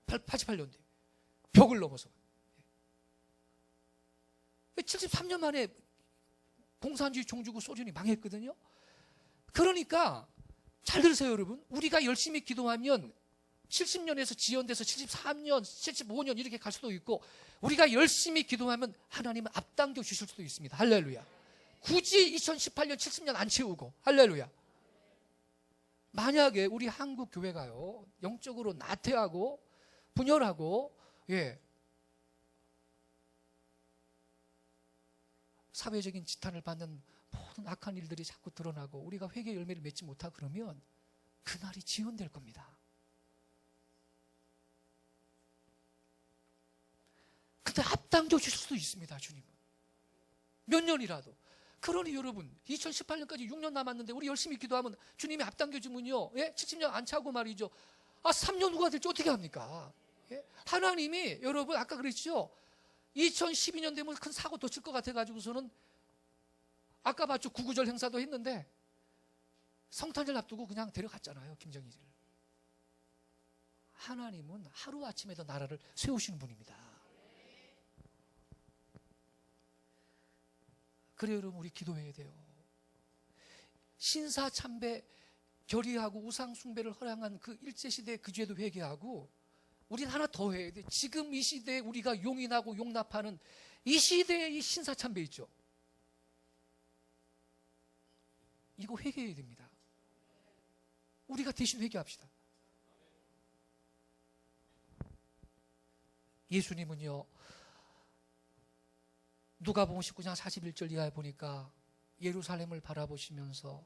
88년대. 벽을 넘어서. 73년 만에 공산주의 종주국 소련이 망했거든요. 그러니까 잘 들으세요, 여러분. 우리가 열심히 기도하면 70년에서 지연돼서 73년, 75년 이렇게 갈 수도 있고, 우리가 열심히 기도하면 하나님은 앞당겨 주실 수도 있습니다. 할렐루야. 굳이 2018년, 70년 안 채우고, 할렐루야. 만약에 우리 한국 교회가요, 영적으로 나태하고 분열하고, 사회적인 지탄을 받는 모든 악한 일들이 자꾸 드러나고 우리가 회개 열매를 맺지 못하고 그러면 그날이 지연될 겁니다. 근데 앞당겨 주실 수도 있습니다, 주님은. 몇 년이라도. 그러니 여러분, 2018년까지 6년 남았는데 우리 열심히 기도하면 주님이 앞당겨 주면요, 70년 안 차고 말이죠. 3년 후가 될지 어떻게 합니까? 하나님이, 여러분 아까 그랬죠, 2012년 되면 큰 사고 또 칠 것 같아가지고서는 아까 봤죠, 구구절 행사도 했는데 성탄절 앞두고 그냥 데려갔잖아요, 김정일을. 하나님은 하루아침에도 나라를 세우시는 분입니다. 그래요, 여러분, 우리 기도해야 돼요. 신사참배 결의하고 우상숭배를 허락한 그 일제시대 그 죄도 회개하고, 우리는 하나 더 해야 돼. 지금 이 시대에 우리가 용인하고 용납하는 이 시대의 이 신사참배 있죠, 이거 회개해야 됩니다. 우리가 대신 회개합시다. 예수님은요, 누가복음 19장 41절 이하에 보니까 예루살렘을 바라보시면서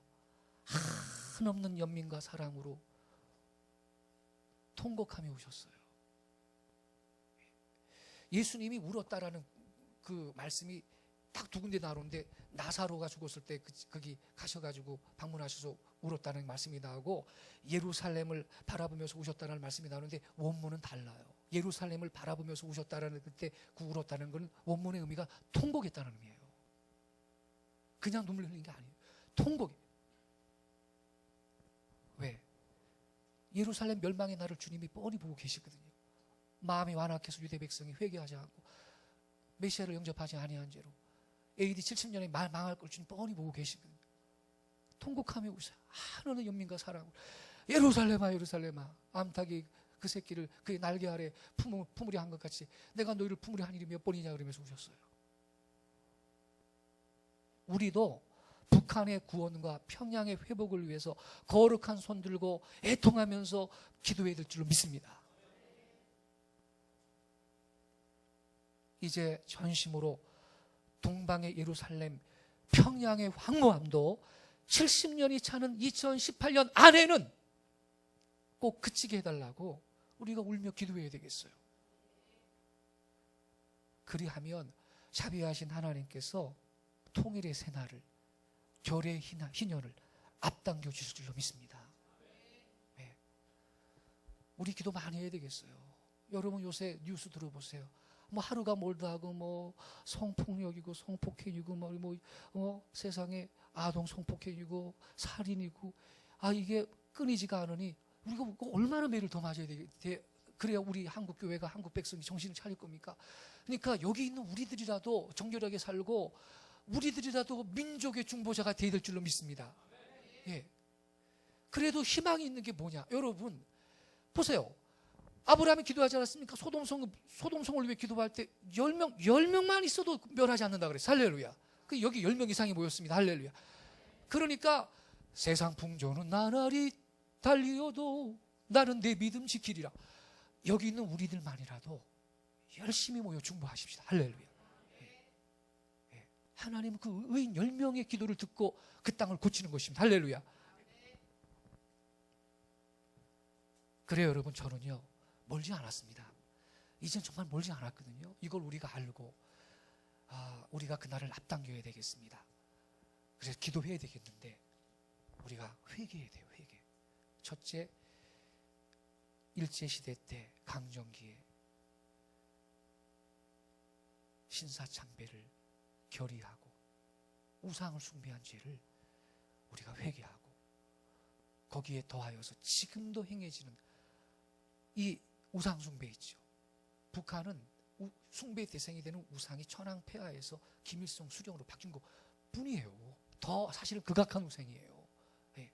한없는 연민과 사랑으로 통곡하며 오셨어요. 예수님이 울었다라는 그 말씀이 딱 두 군데 나오는데, 나사로가 죽었을 때 거기 가셔가지고 방문하셔서 울었다는 말씀이 나오고, 예루살렘을 바라보면서 우셨다는 말씀이 나오는데 원문은 달라요. 예루살렘을 바라보면서 우셨다라는 그때 그 울었다는 건 원문의 의미가 통곡했다는 의미예요. 그냥 눈물 흘린 게 아니에요. 통곡. 왜? 예루살렘 멸망의 날을 주님이 뻔히 보고 계시거든요. 마음이 완악해서 유대 백성이 회개하지 않고 메시아를 영접하지 아니한 죄로 AD 70년에 망할 걸 주님 뻔히 보고 계시거든요. 통곡하며 오셔요. 너는 연민과 사랑으로 예루살렘아 예루살렘아, 암탉이 그 새끼를 그의 날개 아래 품으려 한 것 같이 내가 너희를 품으려 한 일이 몇 번이냐 그러면서 우셨어요. 우리도 북한의 구원과 평양의 회복을 위해서 거룩한 손 들고 애통하면서 기도해야 될 줄로 믿습니다. 이제 전심으로 동방의 예루살렘, 평양의 황무함도 70년이 차는 2018년 안에는 꼭 그치게 해달라고 우리가 울며 기도해야 되겠어요. 그리하면 자비하신 하나님께서 통일의 새날을, 결의 희년을 앞당겨 주실 줄로 믿습니다. 네. 우리 기도 많이 해야 되겠어요. 여러분 요새 뉴스 들어보세요. 뭐 하루가 멀다 하고 뭐 성폭력이고 성폭행이고 세상에 아동 성폭행이고 살인이고 이게 끊이지가 않으니 우리가 얼마나 매를 더 맞아야 돼? 그래야 우리 한국 교회가, 한국 백성이 정신을 차릴 겁니까? 그러니까 여기 있는 우리들이라도 정결하게 살고 우리들이라도 민족의 중보자가 되어야 될 줄로 믿습니다. 예. 그래도 희망이 있는 게 뭐냐? 여러분 보세요. 아브라함이 기도하지 않았습니까? 소돔성을 위해 기도할 때 10명만 있어도 멸하지 않는다 그랬어요. 할렐루야. 여기 10명 이상이 모였습니다. 할렐루야. 그러니까 세상 풍조는 나날이 달리어도 나는 내 믿음 지키리라. 여기 있는 우리들만이라도 열심히 모여 중보하십시다. 할렐루야. 예. 하나님은 그 의인 10명의 기도를 듣고 그 땅을 고치는 것입니다. 할렐루야. 그래요, 여러분. 저는요 멀지 않았습니다. 이젠 정말 멀지 않았거든요. 이걸 우리가 알고 우리가 그날을 앞당겨야 되겠습니다. 그래서 기도해야 되겠는데 우리가 회개해야 돼요. 회개. 첫째, 일제시대 때 강점기에 신사참배를 결의하고 우상을 숭배한 죄를 우리가 회개하고, 거기에 더하여서 지금도 행해지는 이 우상 숭배 있죠. 북한은 숭배 대상이 되는 우상이 천황폐하에서 김일성 수령으로 바뀐 것 뿐이에요. 더 사실은 극악한 우상이에요. 네.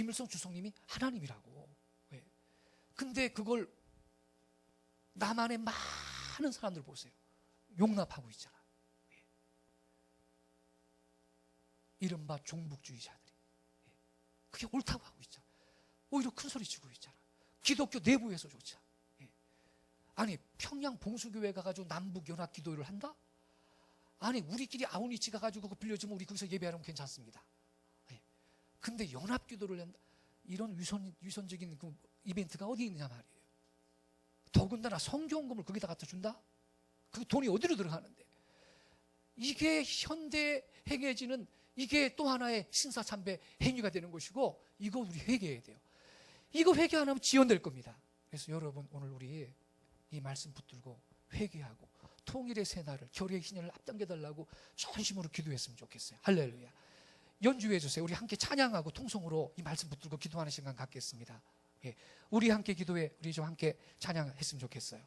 김일성 주석님이 하나님이라고. 왜? 근데 그걸 남한의 많은 사람들 보세요. 용납하고 있잖아. 예. 이른바 종북주의자들이. 예. 그게 옳다고 하고 있잖아. 오히려 큰 소리 치고 있잖아. 기독교 내부에서조차. 예. 아니 평양 봉수교회 가가지고 남북 연합 기도회를 한다? 아니 우리끼리 아우니치 가가지고 그거 빌려주면 우리 거기서 예배하면 괜찮습니다. 예. 근데 연합 기도를 한다? 이런 위선적인 그 이벤트가 어디 있느냐 말이에요. 더군다나 성경금을 거기다 갖다 준다? 그 돈이 어디로 들어가는데? 이게 현대 행해지는 이게 또 하나의 신사참배 행위가 되는 것이고, 이거 우리 회개해야 돼요. 이거 회개 안 하면 지연될 겁니다. 그래서 여러분 오늘 우리 이 말씀 붙들고 회개하고 통일의 새날을, 결의의 신년을 앞당겨 달라고 전심으로 기도했으면 좋겠어요. 할렐루야. 연주해 주세요. 우리 함께 찬양하고 통성으로 이 말씀 붙들고 기도하는 시간 갖겠습니다. 예. 우리 함께 기도해, 우리 좀 함께 찬양했으면 좋겠어요.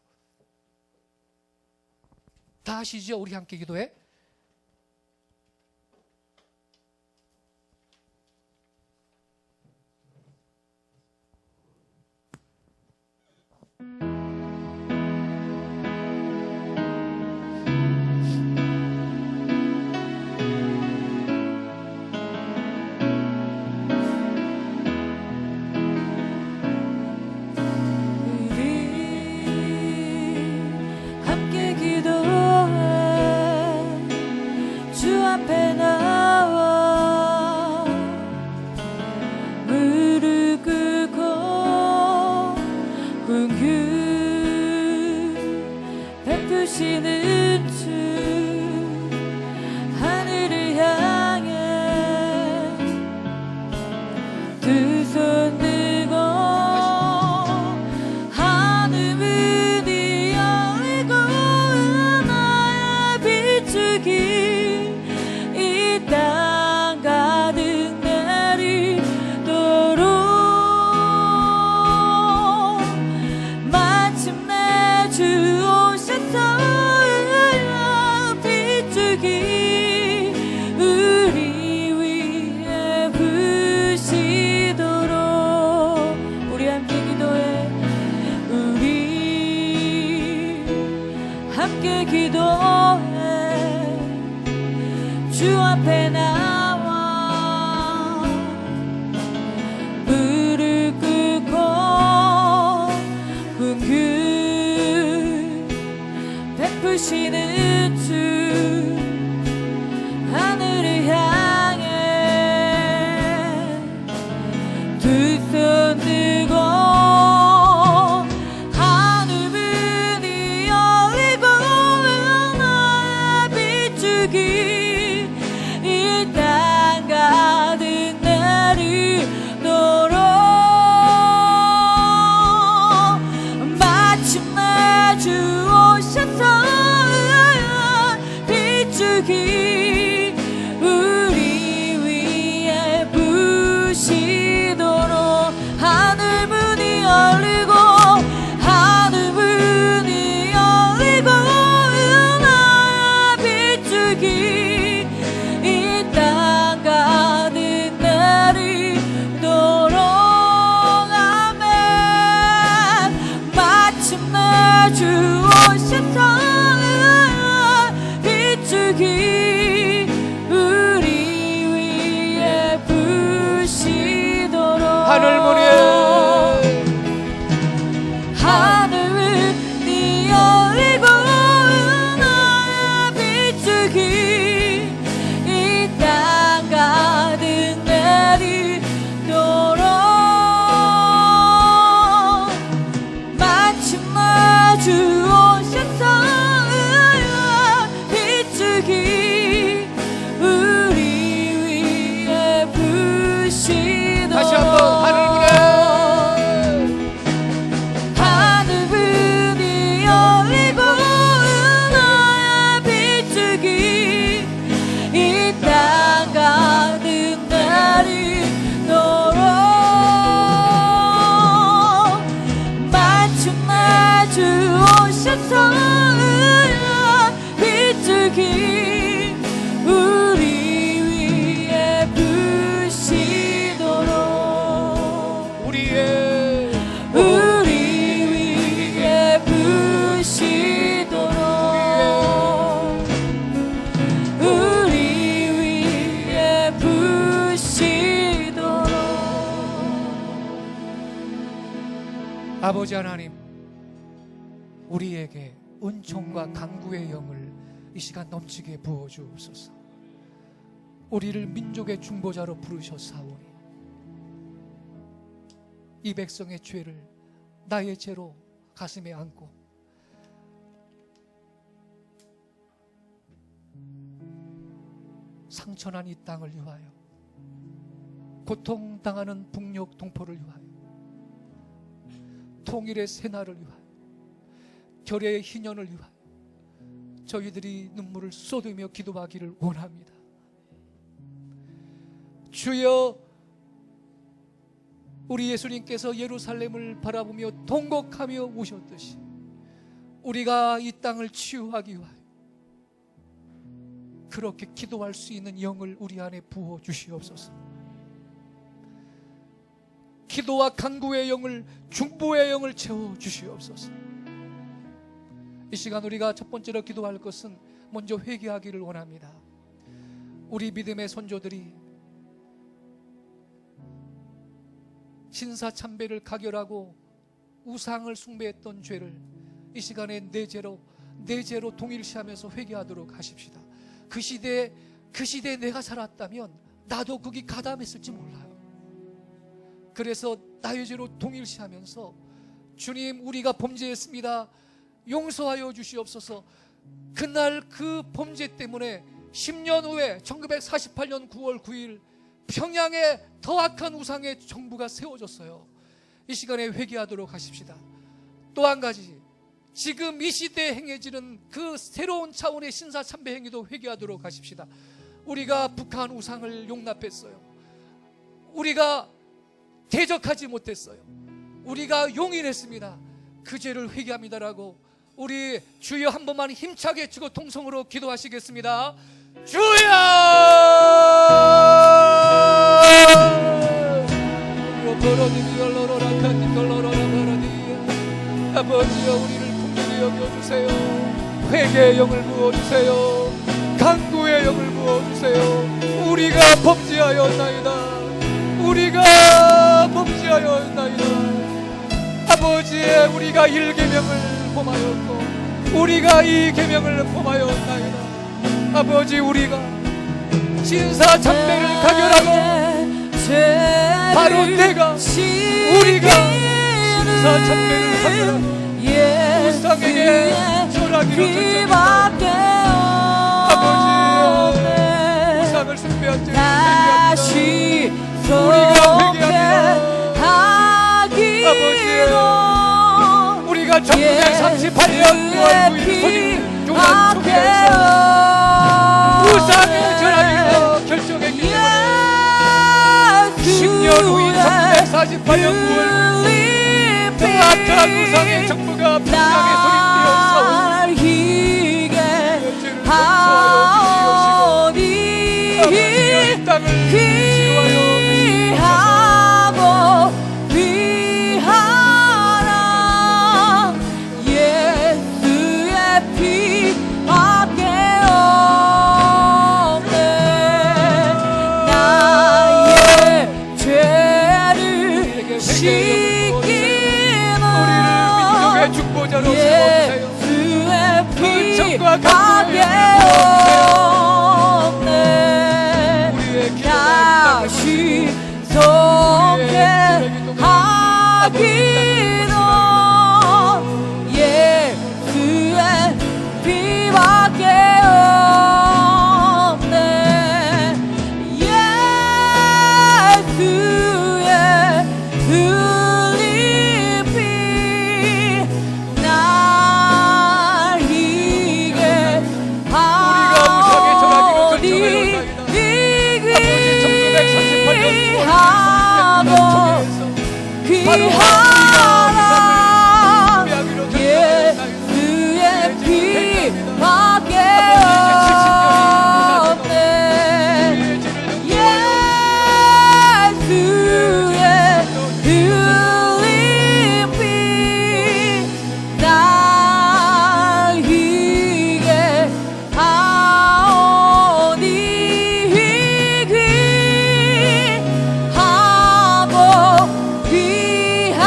다 아시죠? 우리 함께 기도해. 베푸시는 주 하늘을 향해 두 손 들고 하늘 문이 열리고 은하에 비추기 이 땅 가득 내리도록 마침내 주 오셔서 함께 기도해 주 앞에 나와 무릎 꿇고 긍휼 베푸시는 주 하늘을 향해 두 손 들고 우리 위에 부시도록 하늘 문이 열리고 하늘 문이 열리고 은하에 비추기 이 땅 가득 내리도록 아멘. 마침내 주 오셔서 비추기 우리 위에 부시도록 하늘 문이 열리고 은하에 비추기 이 땅 가득 내리도록 마침내 주 오셔서 다시 한번 하늘 문에 아버지 하나님, 우리에게 은총과 간구의 영을 이 시간 넘치게 부어주옵소서. 우리를 민족의 중보자로 부르셨사오니 이 백성의 죄를 나의 죄로 가슴에 안고 상처난 이 땅을 위하여, 고통당하는 북녘 동포를 위하여, 통일의 새날을 위하여, 결의의 희년을 위하여 저희들이 눈물을 쏟으며 기도하기를 원합니다. 주여, 우리 예수님께서 예루살렘을 바라보며 통곡하며 오셨듯이 우리가 이 땅을 치유하기 위하여 그렇게 기도할 수 있는 영을 우리 안에 부어 주시옵소서. 기도와 간구의 영을, 중보의 영을 채워 주시옵소서. 이 시간 우리가 첫 번째로 기도할 것은 먼저 회개하기를 원합니다. 우리 믿음의 선조들이 신사참배를 가결하고 우상을 숭배했던 죄를 이 시간에 내 죄로 동일시하면서 회개하도록 하십시다. 그 시대에 내가 살았다면 나도 거기 가담했을지 몰라요. 그래서 나의 죄로 동일시하면서 주님, 우리가 범죄했습니다, 용서하여 주시옵소서. 그날 그 범죄 때문에 10년 후에 1948년 9월 9일 평양에 더 악한 우상의 정부가 세워졌어요. 이 시간에 회개하도록 하십시다. 또 한 가지, 지금 이 시대에 행해지는 그 새로운 차원의 신사참배 행위도 회개하도록 하십시다. 우리가 북한 우상을 용납했어요. 우리가 대적하지 못했어요. 우리가 용인했습니다. 그 죄를 회개합니다라고 우리 주여 한 번만 힘차게 치고 통성으로 기도하시겠습니다. 주여! 아버지여, 우리를 긍휼히 여겨주세요. 회개의 영을 부어주세요. 간구의 영을 부어주세요. 우리가 범죄하였나이다. 우리가 범죄하였나이다. 아버지, 우리가 1계명을 범하였고 우리가 2계명을 범하였나이다. 아버지, 우리가 진사참배를 가결하고 바로 내가 우리가 진사참배를 가결하고 우상에게 절하기로 결정했다. 아버지, 우상을 숭배한 죄를 회개합니다. 우리가 회개합니다. 아버지, 우리가 1938년 6월 9일 소집 종단 총회에서 우상에 절하기로 결정했기 때문에 10년 후인 1948년 9월 더 악한 우상의 정부가 평양에 소립되어 싸우니 죄를 용서하여 주시옵시고 아버지가 이 땅을 치유하여 중보자로 세워주세요. 은총과 간구의 영을 우리의 기도가 속에 하기도 예수의 피밖에 없네. 예수의 흘린 피 날 이게 우리가 우상에 절하기로 결정하였나이다. 아버지, 1938년 9월 귀하라 예수의 피밖에 없네. 예수의 흘린 피 날 이게 하오니 귀하고 귀한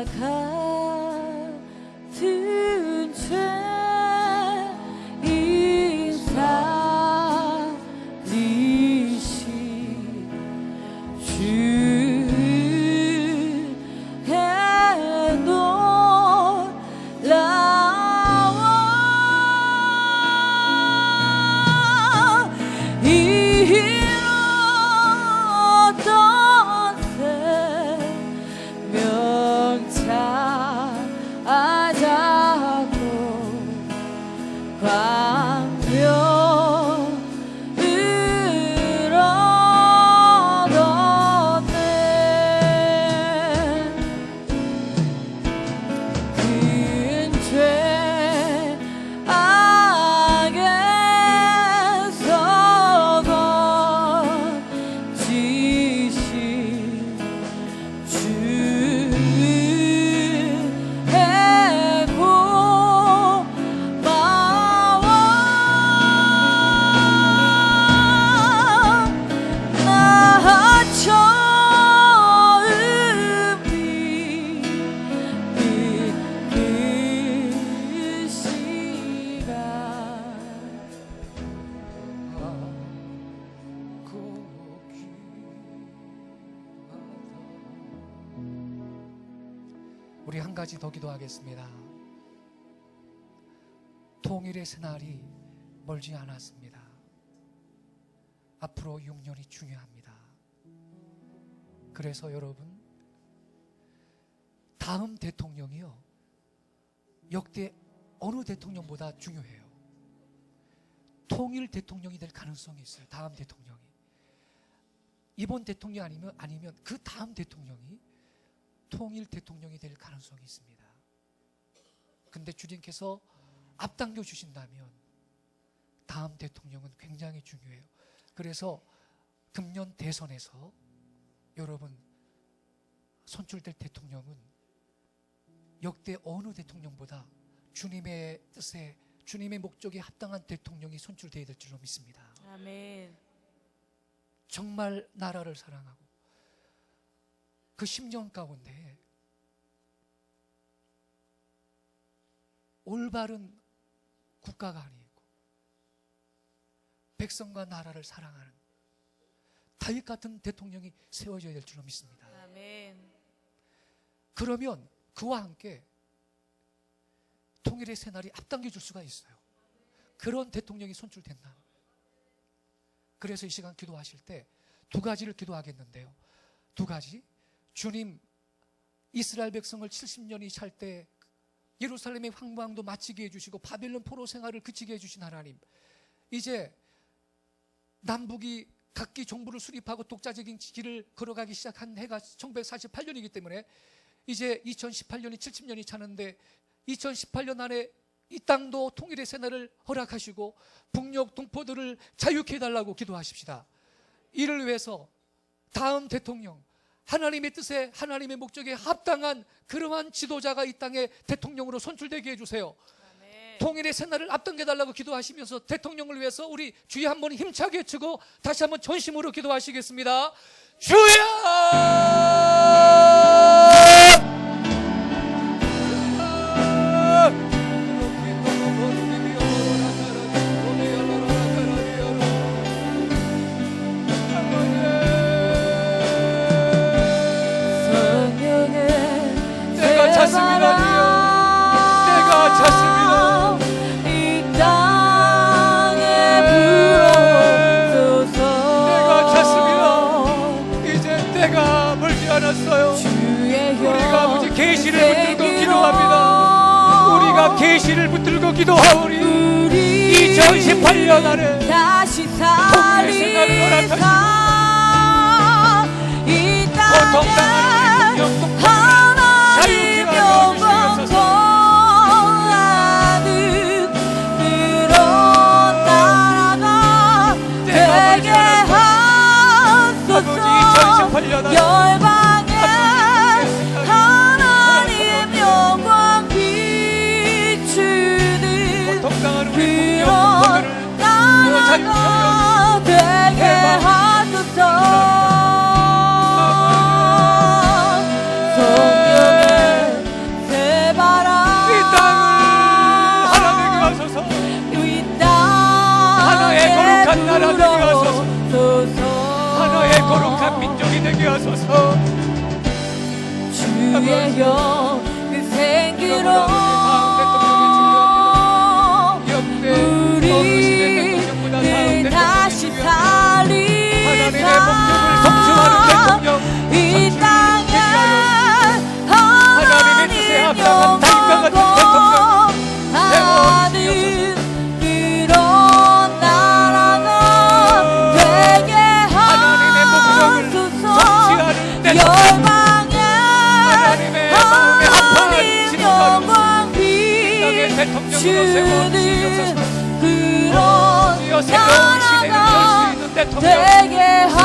같은 죄인 살리신 주의 놀라워 이뤘던 생명차자고 광명을 얻었네. 큰 죄 악에서 건지신 주의 고마워. 나 처음 믿은 그 시간 우리 한 가지 더 기도하겠습니다. 통일의 새날이 멀지 않았습니다. 앞으로 6년이 중요합니다. 그래서 여러분, 다음 대통령이요, 역대 어느 대통령보다 중요해요. 통일 대통령이 될 가능성이 있어요. 다음 대통령이. 이번 대통령 아니면 그 다음 대통령이 통일 대통령이 될 가능성이 있습니다. 근데 주님께서 앞당겨 주신다면 다음 대통령은 굉장히 중요해요. 그래서 금년 대선에서 여러분 선출될 대통령은 역대 어느 대통령보다 주님의 뜻에, 주님의 목적에 합당한 대통령이 선출되어야 될 줄로 믿습니다. 아멘. 정말 나라를 사랑하고 그 심정 가운데 올바른 국가가 아니고 백성과 나라를 사랑하는 다윗 같은 대통령이 세워져야 될 줄로 믿습니다. 아멘. 그러면 그와 함께 통일의 새날이 앞당겨 줄 수가 있어요. 그런 대통령이 선출된다. 그래서 이 시간 기도하실 때 두 가지를 기도하겠는데요. 두 가지. 주님, 이스라엘 백성을 70년이 살 때 예루살렘의 황무함도 마치게 해주시고 바벨론 포로 생활을 그치게 해주신 하나님, 이제 남북이 각기 정부를 수립하고 독자적인 길을 걸어가기 시작한 해가 1948년이기 때문에 이제 2018년이 70년이 차는데 2018년 안에 이 땅도 통일의 새날을 허락하시고 북녘 동포들을 자유케 해달라고 기도하십시다. 이를 위해서 다음 대통령, 하나님의 뜻에, 하나님의 목적에 합당한 그러한 지도자가 이 땅에 대통령으로 선출되게 해주세요. 아멘. 통일의 새날을 앞당겨달라고 기도하시면서 대통령을 위해서 우리 주여 한번 힘차게 외치고 다시 한번 전심으로 기도하시겠습니다. 주여! 내가 찼습니다. 내가 찼습니다. 이 땅에 불어서서 내가 찼습니다. 이제 때가 멀지 않았어요. 우리가 아버지 계시를 붙들고 기도합니다. 우리가 계시를 붙들고 기도하오니 2018년 안에 다시 통일의 생활을 허락하시고 이 땅에 하나님 영광 통하는 그런 나라가 되게 하소서. 열방에 하나님 영광 비추는 그런 나라가 되게 하소서. 거룩한 나라 되게 하소서. 하나의 거룩한 민족이 되게 하소서. 주의 영그 생기로 우리를 다시 살리사 이 땅에 하나님 영광 하는 그런 나라가 되게 하소서. 열방에 하나님 영광 비추는 그런 나라가 되게 하소서.